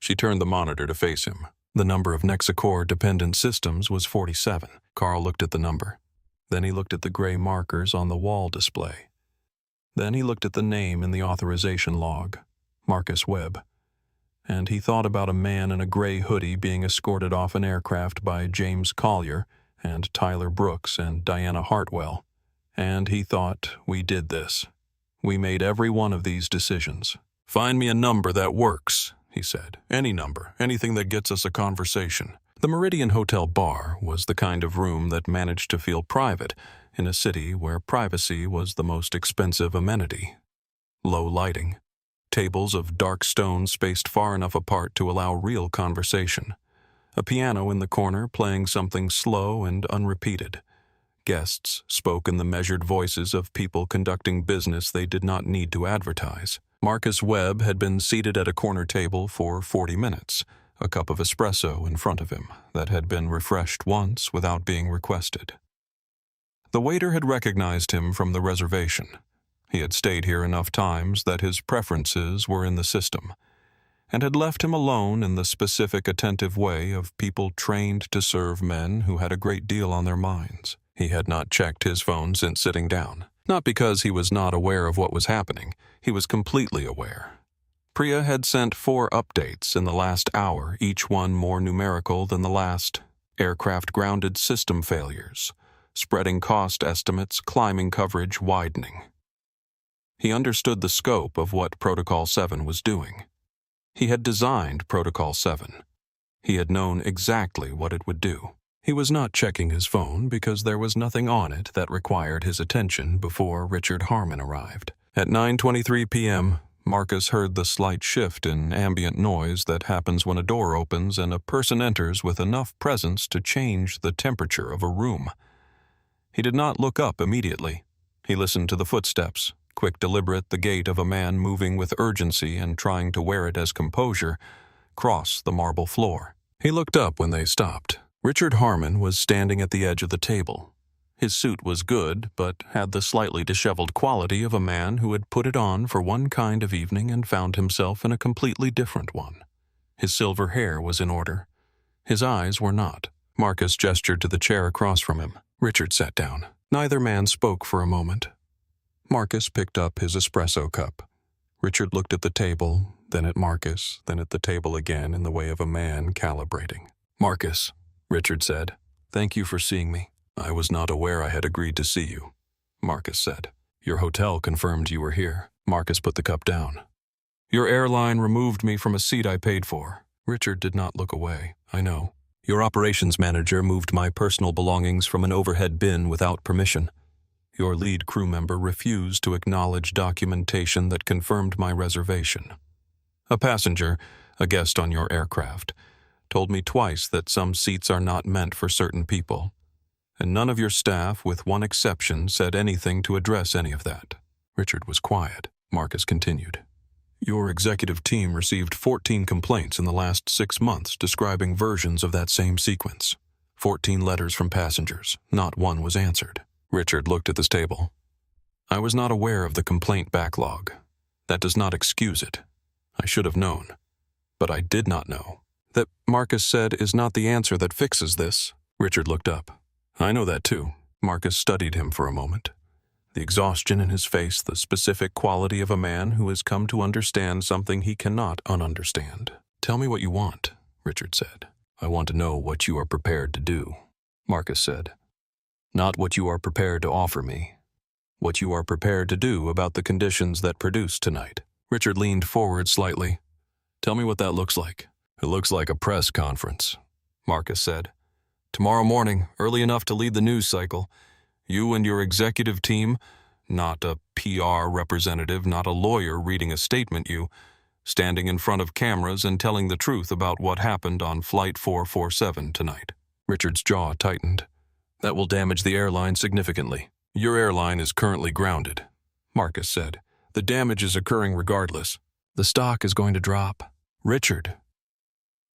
She turned the monitor to face him. The number of Nexacore-dependent systems was 47. Carl looked at the number. Then he looked at the gray markers on the wall display. Then he looked at the name in the authorization log, Marcus Webb. And he thought about a man in a gray hoodie being escorted off an aircraft by James Collier and Tyler Brooks and Diana Hartwell. And he thought, we did this. We made every one of these decisions. "Find me a number that works," he said. "Any number, anything that gets us a conversation." The Meridian Hotel bar was the kind of room that managed to feel private in a city where privacy was the most expensive amenity. Low lighting. Tables of dark stone spaced far enough apart to allow real conversation. A piano in the corner playing something slow and unrepeated. Guests spoke in the measured voices of people conducting business they did not need to advertise. Marcus Webb had been seated at a corner table for 40 minutes, a cup of espresso in front of him that had been refreshed once without being requested. The waiter had recognized him from the reservation. He had stayed here enough times that his preferences were in the system, and had left him alone in the specific attentive way of people trained to serve men who had a great deal on their minds. He had not checked his phone since sitting down. Not because he was not aware of what was happening. He was completely aware. Priya had sent 4 updates in the last hour, each one more numerical than the last. Aircraft grounded, system failures, spreading cost estimates, climbing coverage, widening. He understood the scope of what Protocol 7 was doing. He had designed Protocol 7. He had known exactly what it would do. He was not checking his phone because there was nothing on it that required his attention before Richard Harmon arrived. At 9:23 p.m., Marcus heard the slight shift in ambient noise that happens when a door opens and a person enters with enough presence to change the temperature of a room. He did not look up immediately. He listened to the footsteps, quick, deliberate, the gait of a man moving with urgency and trying to wear it as composure, cross the marble floor. He looked up when they stopped. Richard Harmon was standing at the edge of the table. His suit was good, but had the slightly disheveled quality of a man who had put it on for one kind of evening and found himself in a completely different one. His silver hair was in order. His eyes were not. Marcus gestured to the chair across from him. Richard sat down. Neither man spoke for a moment. Marcus picked up his espresso cup. Richard looked at the table, then at Marcus, then at the table again in the way of a man calibrating. "Marcus," Richard said, "thank you for seeing me." "I was not aware I had agreed to see you," Marcus said. "Your hotel confirmed you were here." Marcus put the cup down. "Your airline removed me from a seat I paid for." Richard did not look away. "I know. Your operations manager moved my personal belongings from an overhead bin without permission. Your lead crew member refused to acknowledge documentation that confirmed my reservation. A passenger, a guest on your aircraft, told me twice that some seats are not meant for certain people, and none of your staff, with one exception, said anything to address any of that." Richard was quiet. Marcus continued. "Your executive team received 14 complaints in the last 6 months describing versions of that same sequence. 14 letters from passengers. Not one was answered." Richard looked at this table. "I was not aware of the complaint backlog. That does not excuse it. I should have known. But I did not know. That, Marcus said, is not the answer that fixes this." Richard looked up. "I know that too." Marcus studied him for a moment. The exhaustion in his face, the specific quality of a man who has come to understand something he cannot ununderstand. "Tell me what you want," Richard said. "I want to know what you are prepared to do," Marcus said. "Not what you are prepared to offer me. What you are prepared to do about the conditions that produced tonight." Richard leaned forward slightly. "Tell me what that looks like." "It looks like a press conference," Marcus said. "Tomorrow morning, early enough to lead the news cycle, you and your executive team, not a PR representative, not a lawyer reading a statement, you, standing in front of cameras and telling the truth about what happened on Flight 447 tonight." Richard's jaw tightened. "That will damage the airline significantly." "Your airline is currently grounded," Marcus said. "The damage is occurring regardless. The stock is going to drop." "Richard,"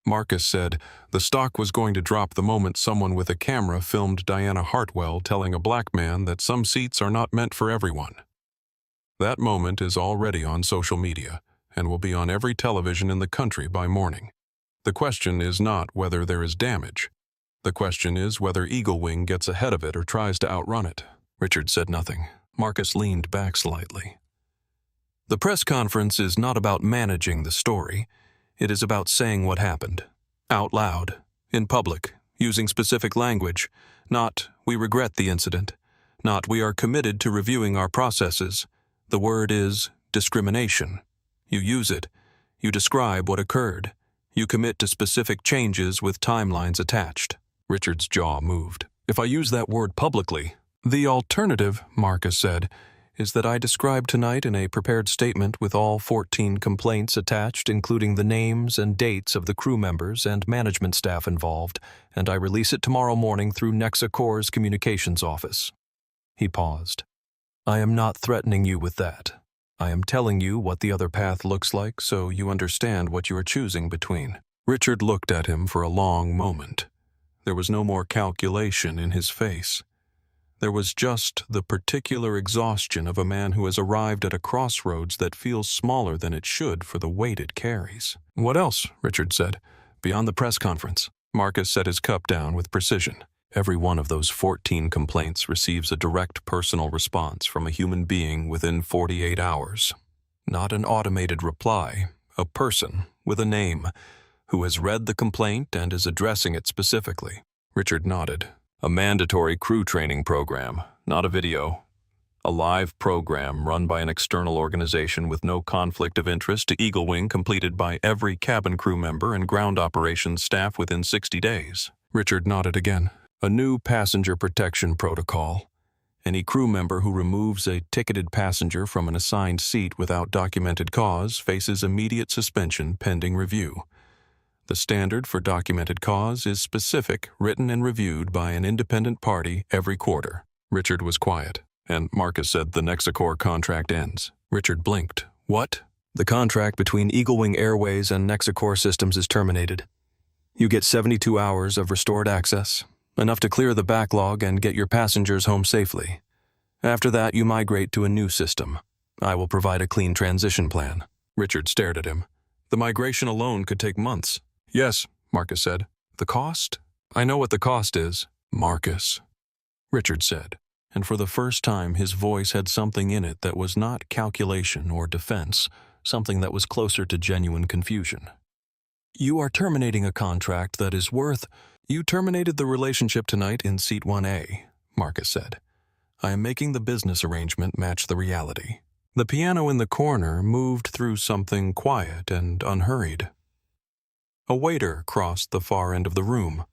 Marcus said, "the stock was going to drop the moment someone with a camera filmed Diana Hartwell telling a black man that some seats are not meant for everyone. That moment is already on social media and will be on every television in the country by morning. The question is not whether there is damage. The question is whether Eagle Wing gets ahead of it or tries to outrun it. Richard said nothing. Marcus leaned back slightly. The press conference is not about managing the story. It is about saying what happened. Out loud, in public, using specific language. Not, we regret the incident. Not, we are committed to reviewing our processes. The word is discrimination. You use it. You describe what occurred. You commit to specific changes with timelines attached. Richard's jaw moved. If I use that word publicly, the alternative, Marcus said, is that I describe tonight in a prepared statement with all 14 complaints attached, including the names and dates of the crew members and management staff involved, and I release it tomorrow morning through Nexacor's communications office. He paused. I am not threatening you with that. I am telling you what the other path looks like so you understand what you are choosing between. Richard looked at him for a long moment. There was no more calculation in his face. There was just the particular exhaustion of a man who has arrived at a crossroads that feels smaller than it should for the weight it carries. What else? Richard said. Beyond the press conference. Marcus set his cup down with precision. Every one of those 14 complaints receives a direct personal response from a human being within 48 hours. Not an automated reply, a person with a name who has read the complaint and is addressing it specifically. Richard nodded. A mandatory crew training program, not a video. A live program run by an external organization with no conflict of interest to Eagle Wing, completed by every cabin crew member and ground operations staff within 60 days. Richard nodded again. A new passenger protection protocol. Any crew member who removes a ticketed passenger from an assigned seat without documented cause faces immediate suspension pending review. The standard for documented cause is specific, written and reviewed by an independent party every quarter. Richard was quiet, and Marcus said the Nexacor contract ends. Richard blinked. What? The contract between Eagle Wing Airways and Nexacor Systems is terminated. You get 72 hours of restored access, enough to clear the backlog and get your passengers home safely. After that, you migrate to a new system. I will provide a clean transition plan. Richard stared at him. The migration alone could take months. Yes, Marcus said. The cost? I know what the cost is. Marcus, Richard said, and for the first time his voice had something in it that was not calculation or defense, something that was closer to genuine confusion. You are terminating a contract that is worth... You terminated the relationship tonight in Seat 1A, Marcus said. I am making the business arrangement match the reality. The piano in the corner moved through something quiet and unhurried. A waiter crossed the far end of the room.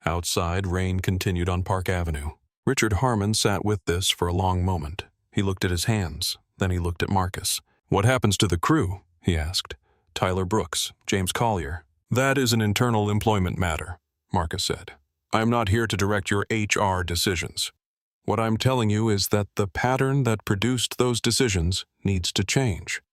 Outside, rain continued on Park Avenue. Richard Harmon sat with this for a long moment. He looked at his hands, then he looked at Marcus. What happens to the crew? He asked. Tyler Brooks, James Collier. That is an internal employment matter, Marcus said. I am not here to direct your HR decisions. What I'm telling you is that the pattern that produced those decisions needs to change.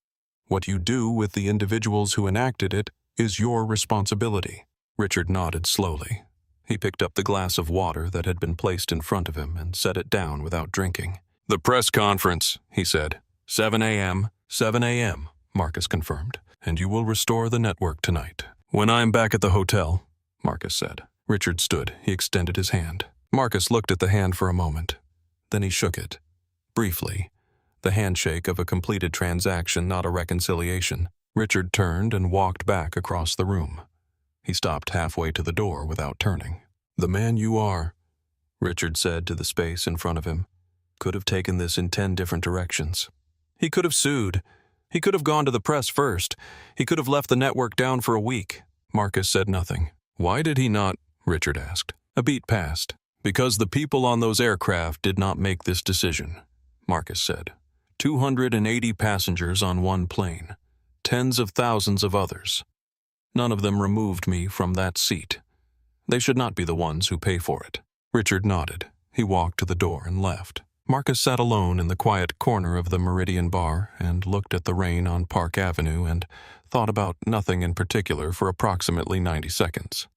What you do with the individuals who enacted it is your responsibility. Richard nodded slowly. He picked up the glass of water that had been placed in front of him and set it down without drinking. The press conference, he said. 7 a.m., 7 a.m., Marcus confirmed. And you will restore the network tonight. When I'm back at the hotel, Marcus said. Richard stood. He extended his hand. Marcus looked at the hand for a moment. Then he shook it. Briefly. The handshake of a completed transaction, not a reconciliation. Richard turned and walked back across the room. He stopped halfway to the door without turning. The man you are, Richard said to the space in front of him, could have taken this in 10 different directions. He could have sued. He could have gone to the press first. He could have left the network down for a week. Marcus said nothing. Why did he not? Richard asked. A beat passed. Because the people on those aircraft did not make this decision, Marcus said. 280 passengers on one plane. Tens of thousands of others. None of them removed me from that seat. They should not be the ones who pay for it. Richard nodded. He walked to the door and left. Marcus sat alone in the quiet corner of the Meridian Bar and looked at the rain on Park Avenue and thought about nothing in particular for approximately 90 seconds.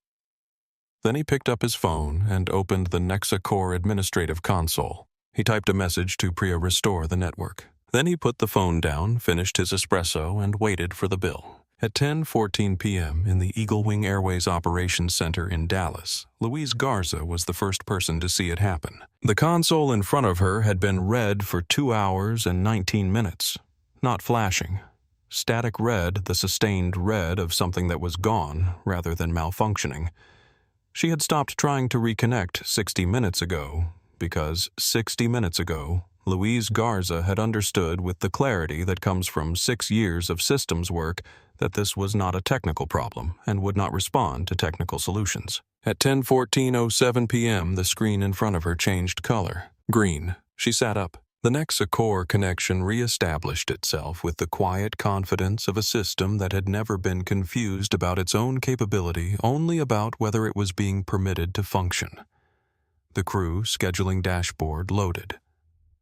Then he picked up his phone and opened the Nexacor administrative console. He typed a message to restore the network. Then he put the phone down, finished his espresso, and waited for the bill. At 10:14 p.m. in the Eagle Wing Airways Operations Center in Dallas, Louise Garza was the first person to see it happen. The console in front of her had been red for 2 hours and 19 minutes, not flashing. Static red, the sustained red of something that was gone rather than malfunctioning. She had stopped trying to reconnect 60 minutes ago, because 60 minutes ago, Louise Garza had understood with the clarity that comes from 6 years of systems work that this was not a technical problem and would not respond to technical solutions. At 10:14:07 p.m., the screen in front of her changed color. Green. She sat up. The Nexacore connection reestablished itself with the quiet confidence of a system that had never been confused about its own capability, only about whether it was being permitted to function. The crew scheduling dashboard loaded.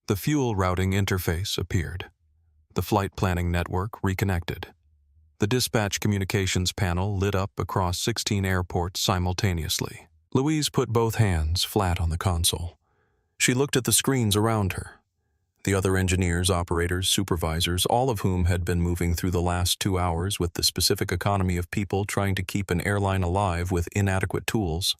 The fuel routing interface appeared. The flight planning network reconnected. The dispatch communications panel lit up across 16 airports simultaneously. Louise put both hands flat on the console. She looked at the screens around her. The other engineers, operators, supervisors, all of whom had been moving through the last 2 hours with the specific economy of people trying to keep an airline alive with inadequate tools.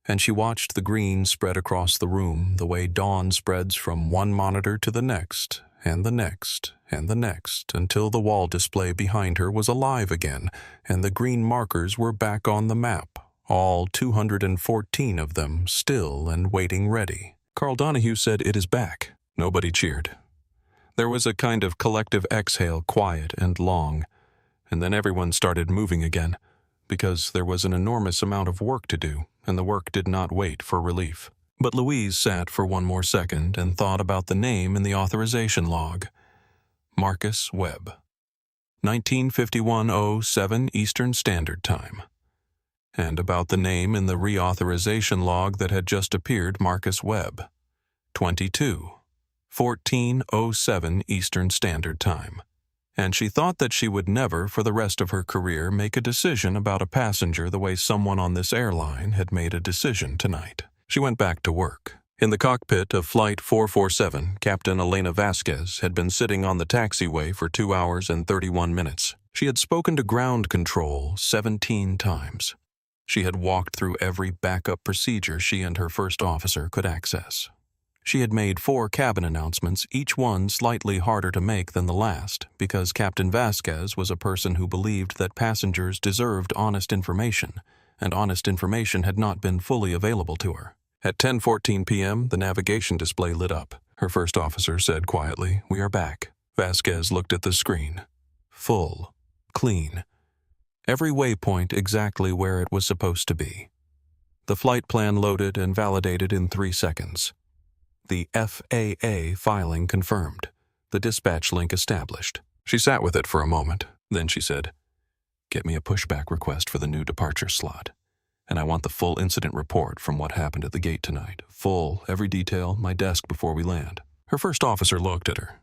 And she watched the green spread across the room the way dawn spreads from one monitor to the next, and the next, and the next, until the wall display behind her was alive again, and the green markers were back on the map, all 214 of them still and waiting ready. Carl Donahue said, "It is back." Nobody cheered. There was a kind of collective exhale, quiet and long, and then everyone started moving again, because there was an enormous amount of work to do, and the work did not wait for relief. But Louise sat for one more second and thought about the name in the authorization log. Marcus Webb. 1951:07 Eastern Standard Time. And about the name in the reauthorization log that had just appeared, Marcus Webb. 22:14:07 Eastern Standard Time. And she thought that she would never, for the rest of her career, make a decision about a passenger the way someone on this airline had made a decision tonight. She went back to work. In the cockpit of Flight 447, Captain Elena Vasquez had been sitting on the taxiway for 2 hours and 31 minutes. She had spoken to ground control 17 times. She had walked through every backup procedure she and her first officer could access. She had made 4 cabin announcements, each one slightly harder to make than the last, because Captain Vasquez was a person who believed that passengers deserved honest information, and honest information had not been fully available to her. At 10:14 p.m., the navigation display lit up. Her first officer said quietly, "We are back." Vasquez looked at the screen. Full. Clean. Every waypoint exactly where it was supposed to be. The flight plan loaded and validated in 3 seconds. The FAA filing confirmed. The dispatch link established. She sat with it for a moment. Then she said, "Get me a pushback request for the new departure slot. And I want the full incident report from what happened at the gate tonight. Full, every detail, my desk before we land." Her first officer looked at her.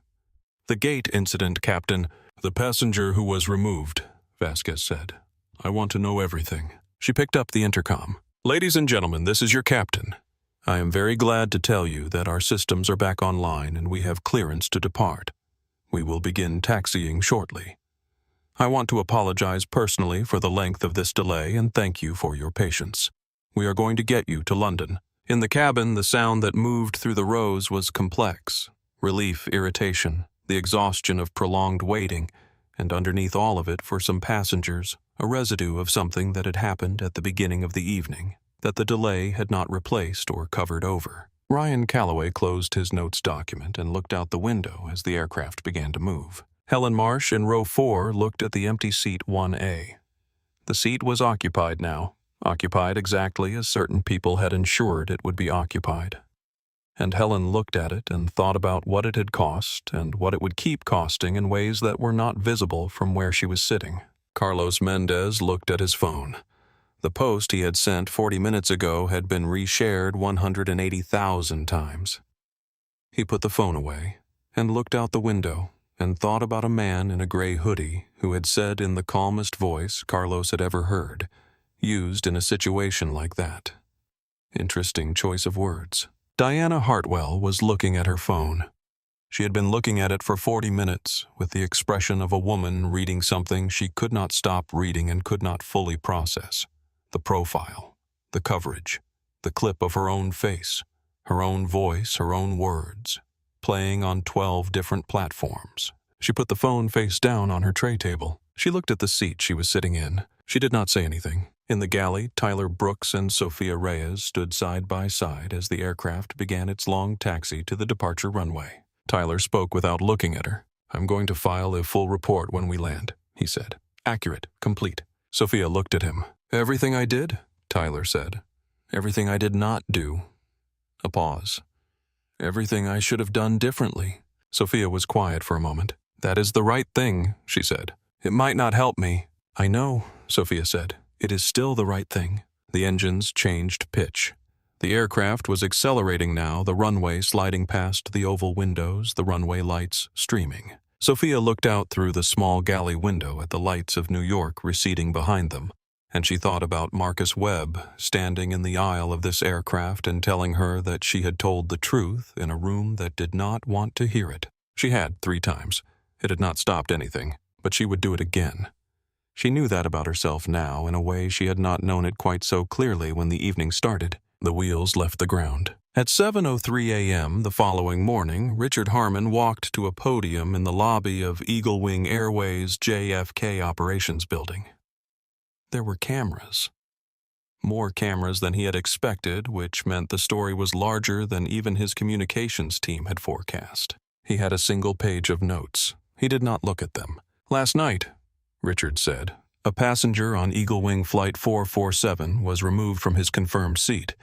"The gate incident, Captain. The passenger who was removed," Vasquez said. "I want to know everything." She picked up the intercom. "Ladies and gentlemen, this is your captain. I am very glad to tell you that our systems are back online and we have clearance to depart. We will begin taxiing shortly. I want to apologize personally for the length of this delay and thank you for your patience. We are going to get you to London." In the cabin, the sound that moved through the rows was complex. Relief, irritation, the exhaustion of prolonged waiting, and underneath all of it, for some passengers, a residue of something that had happened at the beginning of the evening, that the delay had not replaced or covered over. Ryan Calloway closed his notes document and looked out the window as the aircraft began to move. Helen Marsh in row 4 looked at the empty seat 1A. The seat was occupied now, occupied exactly as certain people had ensured it would be occupied. And Helen looked at it and thought about what it had cost and what it would keep costing in ways that were not visible from where she was sitting. Carlos Mendez looked at his phone. The post he had sent 40 minutes ago had been reshared 180,000 times. He put the phone away and looked out the window and thought about a man in a gray hoodie who had said in the calmest voice Carlos had ever heard, used in a situation like that. Interesting choice of words. Diana Hartwell was looking at her phone. She had been looking at it for 40 minutes, with the expression of a woman reading something she could not stop reading and could not fully process. The profile, the coverage, the clip of her own face, her own voice, her own words, playing on 12 different platforms. She put the phone face down on her tray table. She looked at the seat she was sitting in. She did not say anything. In the galley, Tyler Brooks and Sophia Reyes stood side by side as the aircraft began its long taxi to the departure runway. Tyler spoke without looking at her. "I'm going to file a full report when we land," he said. "Accurate, complete." Sophia looked at him. "Everything I did?" Tyler said. "Everything I did not do." A pause. "Everything I should have done differently." Sophia was quiet for a moment. "That is the right thing," she said. "It might not help me." "I know," Sophia said. "It is still the right thing." The engines changed pitch. The aircraft was accelerating now, the runway sliding past the oval windows, the runway lights streaming. Sophia looked out through the small galley window at the lights of New York receding behind them, and she thought about Marcus Webb standing in the aisle of this aircraft and telling her that she had told the truth in a room that did not want to hear it. She had 3 times. It had not stopped anything, but she would do it again. She knew that about herself now in a way she had not known it quite so clearly when the evening started. The wheels left the ground. At 7:03 a.m. the following morning, Richard Harmon walked to a podium in the lobby of Eagle Wing Airways' JFK Operations Building. There were cameras. More cameras than he had expected, which meant the story was larger than even his communications team had forecast. He had a single page of notes. He did not look at them. "Last night," Richard said, "a passenger on Eagle Wing Flight 447 was removed from his confirmed seat,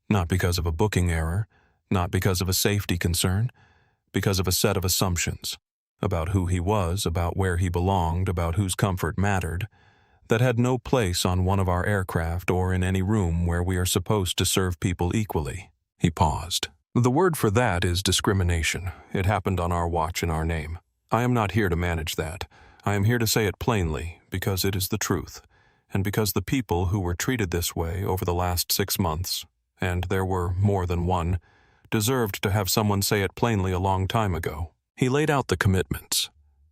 not because of a booking error, not because of a safety concern, because of a set of assumptions about who he was, about where he belonged, about whose comfort mattered, that had no place on one of our aircraft or in any room where we are supposed to serve people equally." He paused. "The word for that is discrimination. It happened on our watch in our name. I am not here to manage that. I am here to say it plainly, because it is the truth, and because the people who were treated this way over the last 6 months, and there were more than one, deserved to have someone say it plainly a long time ago." He laid out the commitments,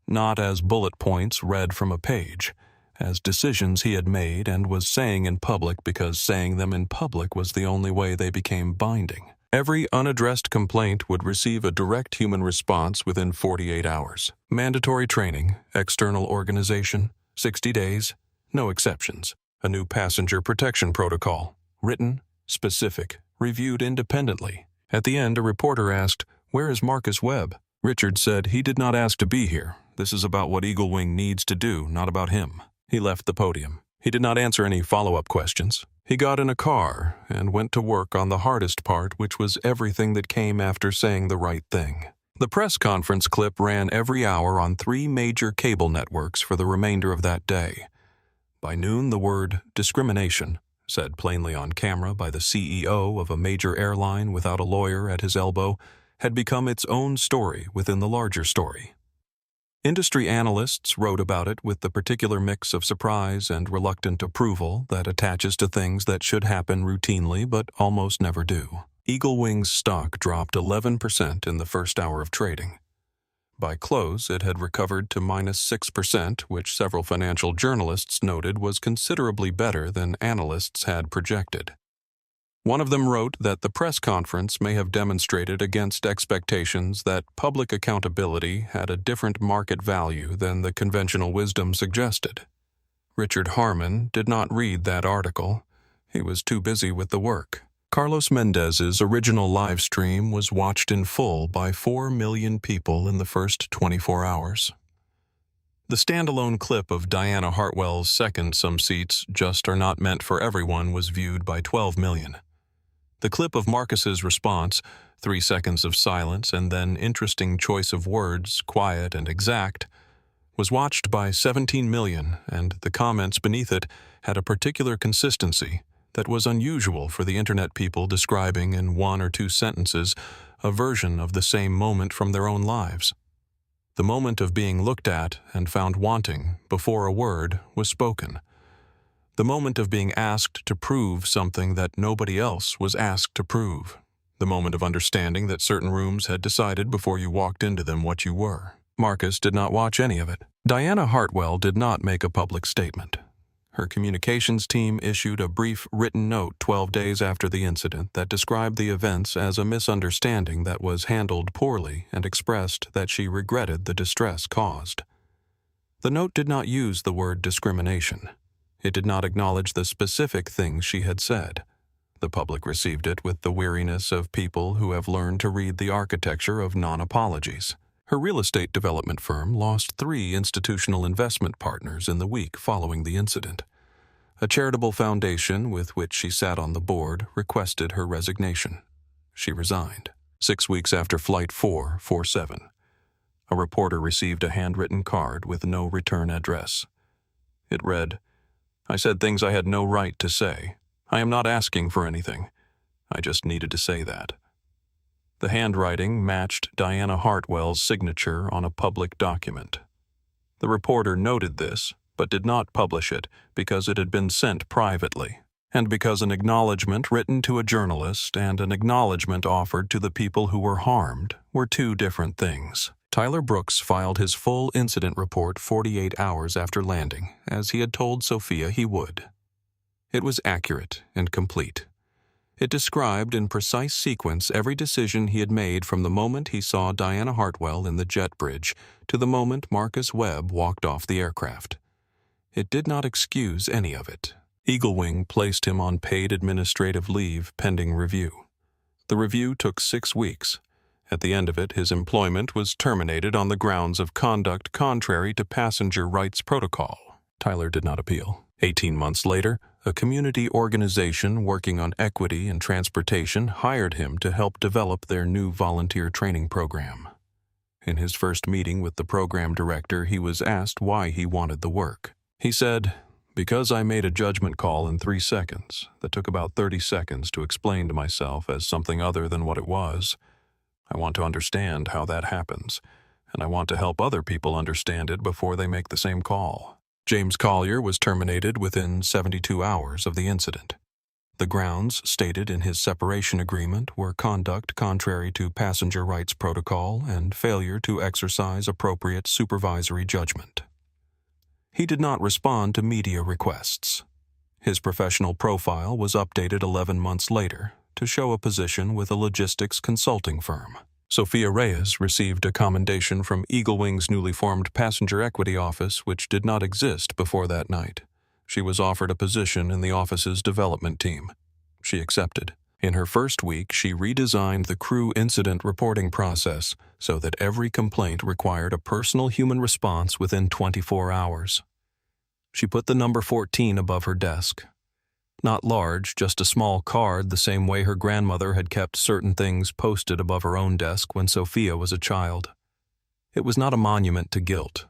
not as bullet points read from a page, as decisions he had made and was saying in public because saying them in public was the only way they became binding. Every unaddressed complaint would receive a direct human response within 48 hours. Mandatory training, external organization, 60 days, no exceptions. A new passenger protection protocol, written, specific, reviewed independently. At the end, a reporter asked, "Where is Marcus Webb?" Richard said he did not ask to be here. This is about what Eagle Wing needs to do, not about him. He left the podium. He did not answer any follow-up questions. He got in a car and went to work on the hardest part, which was everything that came after saying the right thing. The press conference clip ran every hour on 3 major cable networks for the remainder of that day. By noon, the word discrimination, said plainly on camera by the CEO of a major airline without a lawyer at his elbow, had become its own story within the larger story. Industry analysts wrote about it with the particular mix of surprise and reluctant approval that attaches to things that should happen routinely but almost never do. Eagle Wing's stock dropped 11% in the first hour of trading. By close, it had recovered to -6%, which several financial journalists noted was considerably better than analysts had projected. One of them wrote that the press conference may have demonstrated against expectations that public accountability had a different market value than the conventional wisdom suggested. Richard Harmon did not read that article. He was too busy with the work. Carlos Mendez's original live stream was watched in full by 4 million people in the first 24 hours. The standalone clip of Diana Hartwell's second "Some Seats Just Are Not Meant for Everyone" was viewed by 12 million. The clip of Marcus's response, 3 seconds of silence and then interesting choice of words, quiet and exact, was watched by 17 million, and the comments beneath it had a particular consistency that was unusual for the internet people describing in 1 or 2 sentences a version of the same moment from their own lives. The moment of being looked at and found wanting before a word was spoken. The moment of being asked to prove something that nobody else was asked to prove. the moment of understanding that certain rooms had decided before you walked into them what you were. Marcus did not watch any of it. Diana Hartwell did not make a public statement. Her communications team issued a brief written note 12 days after the incident that described the events as a misunderstanding that was handled poorly and expressed that she regretted the distress caused. The note did not use the word discrimination. It did not acknowledge the specific things she had said. The public received it with the weariness of people who have learned to read the architecture of non-apologies. Her real estate development firm lost 3 institutional investment partners in the week following the incident. A charitable foundation with which she sat on the board requested her resignation. She resigned. 6 weeks after Flight 447, a reporter received a handwritten card with no return address. It read, "I said things I had no right to say. I am not asking for anything. I just needed to say that." The handwriting matched Diana Hartwell's signature on a public document. The reporter noted this, but did not publish it because it had been sent privately, and because an acknowledgement written to a journalist and an acknowledgement offered to the people who were harmed were 2 different things. Tyler Brooks filed his full incident report 48 hours after landing, as he had told Sophia he would. It was accurate and complete. It described in precise sequence every decision he had made from the moment he saw Diana Hartwell in the jet bridge to the moment Marcus Webb walked off the aircraft. It did not excuse any of it. Eagle Wing placed him on paid administrative leave pending review. The review took 6 weeks. At the end of it, his employment was terminated on the grounds of conduct contrary to passenger rights protocol. Tyler did not appeal. 18 months later, a community organization working on equity and transportation hired him to help develop their new volunteer training program. In his first meeting with the program director, he was asked why he wanted the work. He said, "Because I made a judgment call in 3 seconds that took about 30 seconds to explain to myself as something other than what it was. I want to understand how that happens, and I want to help other people understand it before they make the same call." James Collier was terminated within 72 hours of the incident. The grounds stated in his separation agreement were conduct contrary to passenger rights protocol and failure to exercise appropriate supervisory judgment. He did not respond to media requests. His professional profile was updated 11 months later to show a position with a logistics consulting firm. Sophia Reyes received a commendation from Eagle Wing's newly formed passenger equity office, which did not exist before that night. She was offered a position in the office's development team. She accepted. In her first week, she redesigned the crew incident reporting process so that every complaint required a personal human response within 24 hours. She put the number 14 above her desk. Not large, just a small card the same way her grandmother had kept certain things posted above her own desk when Sophia was a child. It was not a monument to guilt.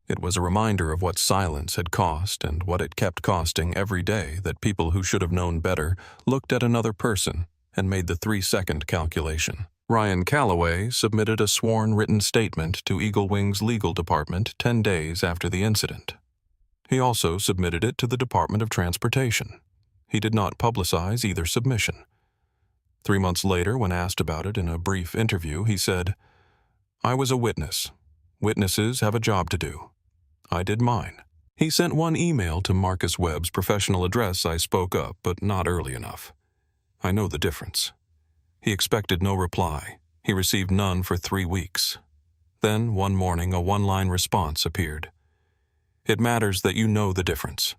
It was a reminder of what silence had cost and what it kept costing every day that people who should have known better looked at another person and made the 3-second calculation. Ryan Calloway submitted a sworn written statement to Eagle Wing's legal department 10 days after the incident. He also submitted it to the Department of Transportation. He did not publicize either submission. 3 months later, when asked about it in a brief interview, he said, "I was a witness. Witnesses have a job to do. I did mine." He sent one email to Marcus Webb's professional address. "I spoke up, but not early enough. I know the difference." He expected no reply. He received none for 3 weeks. Then, one morning, a one-line response appeared. "It matters that you know the difference.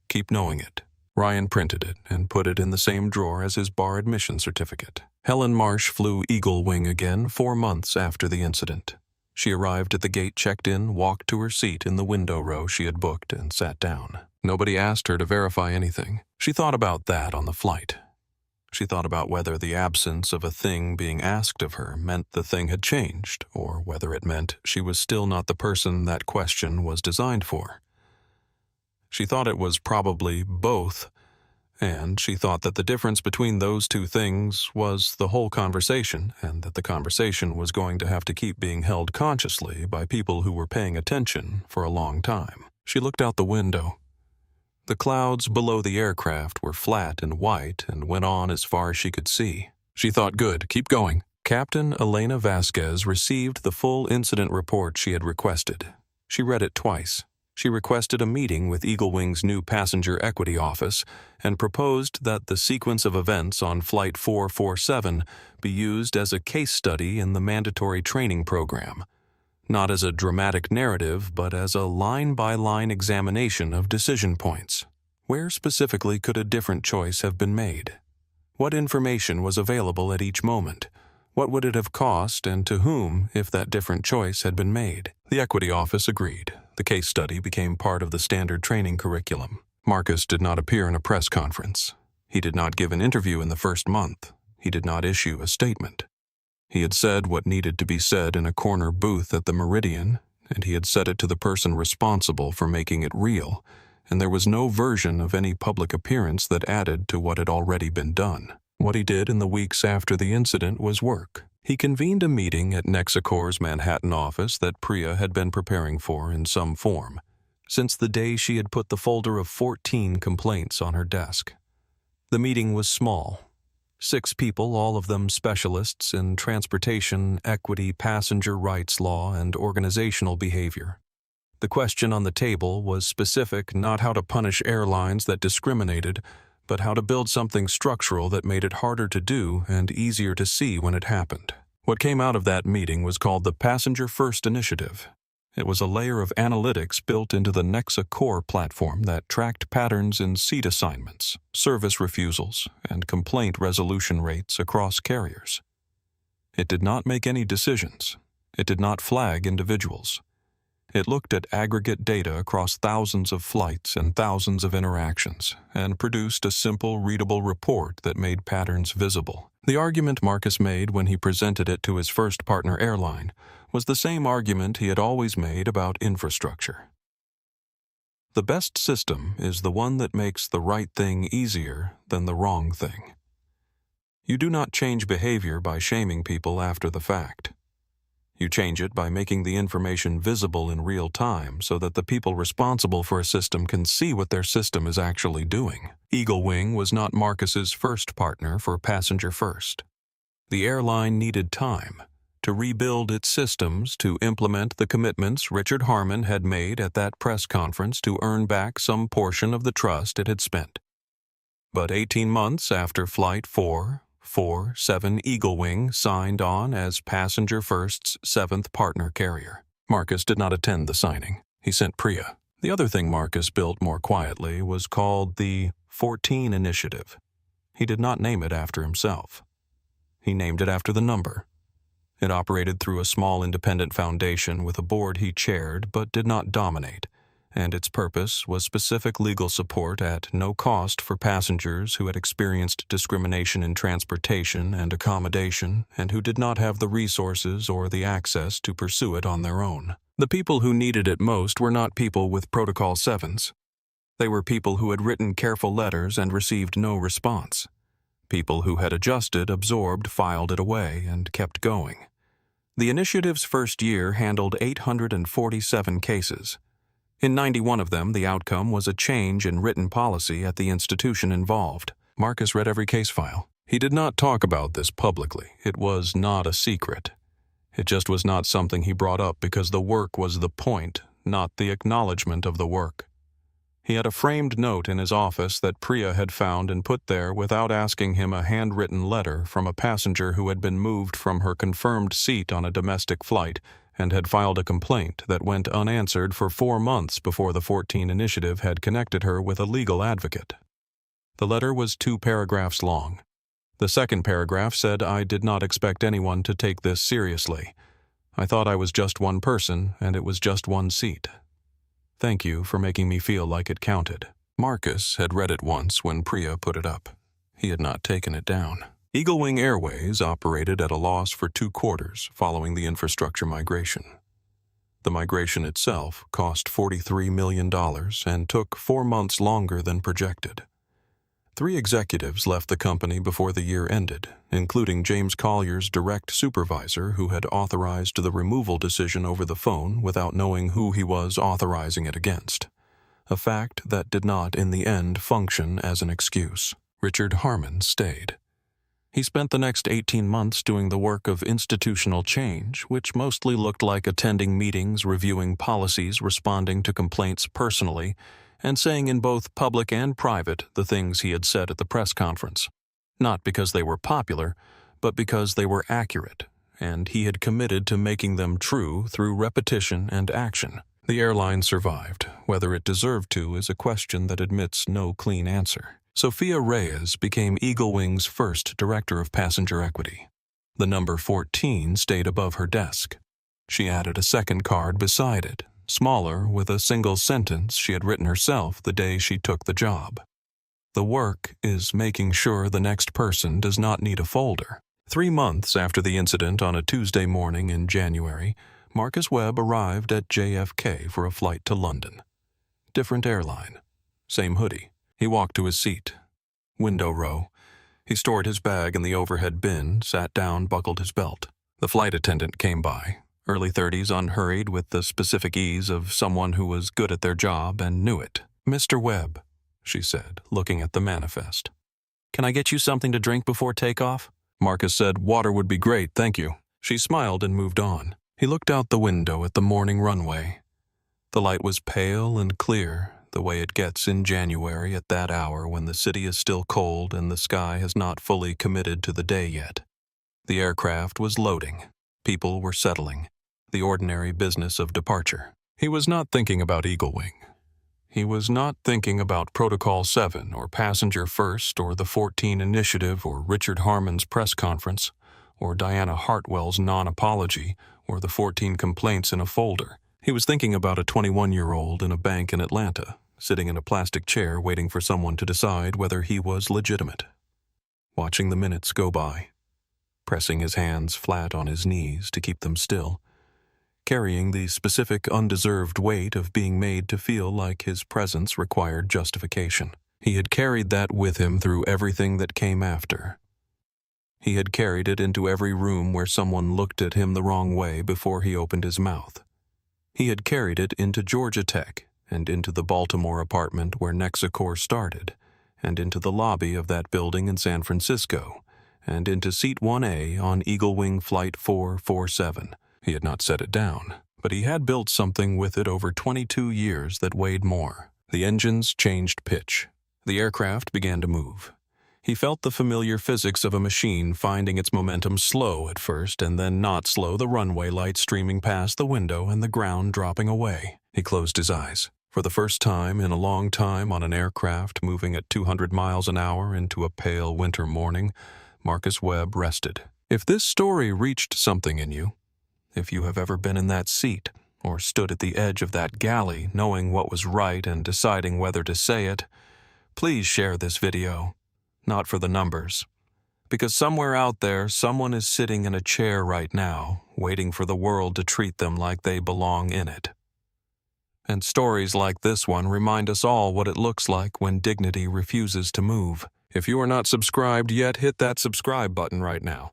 Keep knowing it." Ryan printed it and put it in the same drawer as his bar admission certificate. Helen Marsh flew Eagle Wing again 4 months after the incident. She arrived at the gate, checked in, walked to her seat in the window row she had booked, and sat down. Nobody asked her to verify anything. She thought about that on the flight. She thought about whether the absence of a thing being asked of her meant the thing had changed, or whether it meant she was still not the person that question was designed for. She thought it was probably both, and she thought that the difference between those 2 things was the whole conversation, and that the conversation was going to have to keep being held consciously by people who were paying attention for a long time. She looked out the window. The clouds below the aircraft were flat and white and went on as far as she could see. She thought, good, keep going. Captain Elena Vasquez received the full incident report she had requested. She read it twice. She requested a meeting with Eagle Wing's new passenger equity office and proposed that the sequence of events on Flight 447 be used as a case study in the mandatory training program, not as a dramatic narrative, but as a line-by-line examination of decision points. Where specifically could a different choice have been made? What information was available at each moment? What would it have cost, and to whom, if that different choice had been made? The equity office agreed. The case study became part of the standard training curriculum. Marcus did not appear in a press conference. He did not give an interview in the first month. He did not issue a statement. He had said what needed to be said in a corner booth at the Meridian, and he had said it to the person responsible for making it real, and there was no version of any public appearance that added to what had already been done. What he did in the weeks after the incident was work. He convened a meeting at Nexicor's Manhattan office that Priya had been preparing for in some form, since the day she had put the folder of 14 complaints on her desk. The meeting was small. 6 people, all of them specialists in transportation, equity, passenger rights law, and organizational behavior. The question on the table was specific, not how to punish airlines that discriminated, but how to build something structural that made it harder to do and easier to see when it happened. What came out of that meeting was called the Passenger First Initiative. It was a layer of analytics built into the Nexa core platform that tracked patterns in seat assignments, service refusals, and complaint resolution rates across carriers. It did not make any decisions. It did not flag individuals. It looked at aggregate data across thousands of flights and thousands of interactions, and produced a simple, readable report that made patterns visible. The argument Marcus made when he presented it to his first partner Airline was the same argument he had always made about infrastructure. The best system is the one that makes the right thing easier than the wrong thing. You do not change behavior by shaming people after the fact. You change it by making the information visible in real time so that the people responsible for a system can see what their system is actually doing. Eagle Wing was not Marcus's first partner for Passenger First. The airline needed time to rebuild its systems to implement the commitments Richard Harmon had made at that press conference to earn back some portion of the trust it had spent. But 18 months after Flight 447, Eagle Wing signed on as Passenger First's 7th partner carrier. Marcus did not attend the signing. He sent Priya. The other thing Marcus built more quietly was called the 14 Initiative. He did not name it after himself. He named it after the number. It operated through a small independent foundation with a board he chaired but did not dominate, and its purpose was specific legal support at no cost for passengers who had experienced discrimination in transportation and accommodation and who did not have the resources or the access to pursue it on their own. The people who needed it most were not people with Protocol 7s. They were people who had written careful letters and received no response. People who had adjusted, absorbed, filed it away, and kept going. The initiative's first year handled 847 cases. In 91 of them, the outcome was a change in written policy at the institution involved. Marcus read every case file. He did not talk about this publicly. It was not a secret. It just was not something he brought up because the work was the point, not the acknowledgement of the work. He had a framed note in his office that Priya had found and put there without asking him, a handwritten letter from a passenger who had been moved from her confirmed seat on a domestic flight and had filed a complaint that went unanswered for 4 months before the 14 Initiative had connected her with a legal advocate. The letter was 2 paragraphs long. The second paragraph said, "I did not expect anyone to take this seriously. I thought I was just one person, and it was just one seat. Thank you for making me feel like it counted." Marcus had read it once when Priya put it up. He had not taken it down. Eagle Wing Airways operated at a loss for 2 quarters following the infrastructure migration. The migration itself cost $43 million and took 4 months longer than projected. 3 executives left the company before the year ended, including James Collier's direct supervisor who had authorized the removal decision over the phone without knowing who he was authorizing it against, a fact that did not in the end function as an excuse. Richard Harmon stayed. He spent the next 18 months doing the work of institutional change, which mostly looked like attending meetings, reviewing policies, responding to complaints personally, and saying in both public and private the things he had said at the press conference. Not because they were popular, but because they were accurate, and he had committed to making them true through repetition and action. The airline survived. Whether it deserved to is a question that admits no clean answer. Sophia Reyes became Eagle Wing's first director of passenger equity. The number 14 stayed above her desk. She added a second card beside it, smaller, with a single sentence she had written herself the day she took the job. The work is making sure the next person does not need a folder. 3 months after the incident on a Tuesday morning in January, Marcus Webb arrived at JFK for a flight to London. Different airline. Same hoodie. He walked to his seat. Window row. He stored his bag in the overhead bin, sat down, buckled his belt. The flight attendant came by, early 30s, unhurried, with the specific ease of someone who was good at their job and knew it. "Mr. Webb," she said, looking at the manifest. "Can I get you something to drink before takeoff?" Marcus said, "Water would be great, thank you." She smiled and moved on. He looked out the window at the morning runway. The light was pale and clear, the way it gets in January at that hour when the city is still cold and the sky has not fully committed to the day yet. The aircraft was loading. People were settling. The ordinary business of departure. He was not thinking about Eagle Wing. He was not thinking about Protocol 7 or Passenger First or the 14 Initiative or Richard Harmon's press conference or Diana Hartwell's non-apology or the 14 complaints in a folder. He was thinking about a 21-year-old in a bank in Atlanta, sitting in a plastic chair waiting for someone to decide whether he was legitimate. Watching the minutes go by, pressing his hands flat on his knees to keep them still, carrying the specific undeserved weight of being made to feel like his presence required justification. He had carried that with him through everything that came after. He had carried it into every room where someone looked at him the wrong way before he opened his mouth. He had carried it into Georgia Tech and into the Baltimore apartment where Nexacor started, and into the lobby of that building in San Francisco, and into Seat 1A on Eagle Wing Flight 447. He had not set it down, but he had built something with it over 22 years that weighed more. The engines changed pitch. The aircraft began to move. He felt the familiar physics of a machine finding its momentum slow at first and then not slow, the runway light streaming past the window and the ground dropping away. He closed his eyes. For the first time in a long time on an aircraft moving at 200 miles an hour into a pale winter morning, Marcus Webb rested. If this story reached something in you, if you have ever been in that seat or stood at the edge of that galley knowing what was right and deciding whether to say it, please share this video. Not for the numbers. Because somewhere out there, someone is sitting in a chair right now, waiting for the world to treat them like they belong in it. And stories like this one remind us all what it looks like when dignity refuses to move. If you are not subscribed yet, hit that subscribe button right now.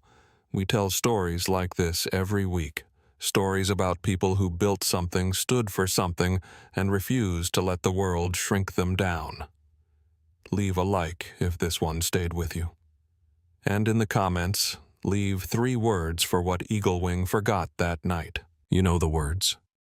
We tell stories like this every week. Stories about people who built something, stood for something, and refused to let the world shrink them down. Leave a like if this one stayed with you. And in the comments, leave 3 words for what Eagle Wing forgot that night. You know the words.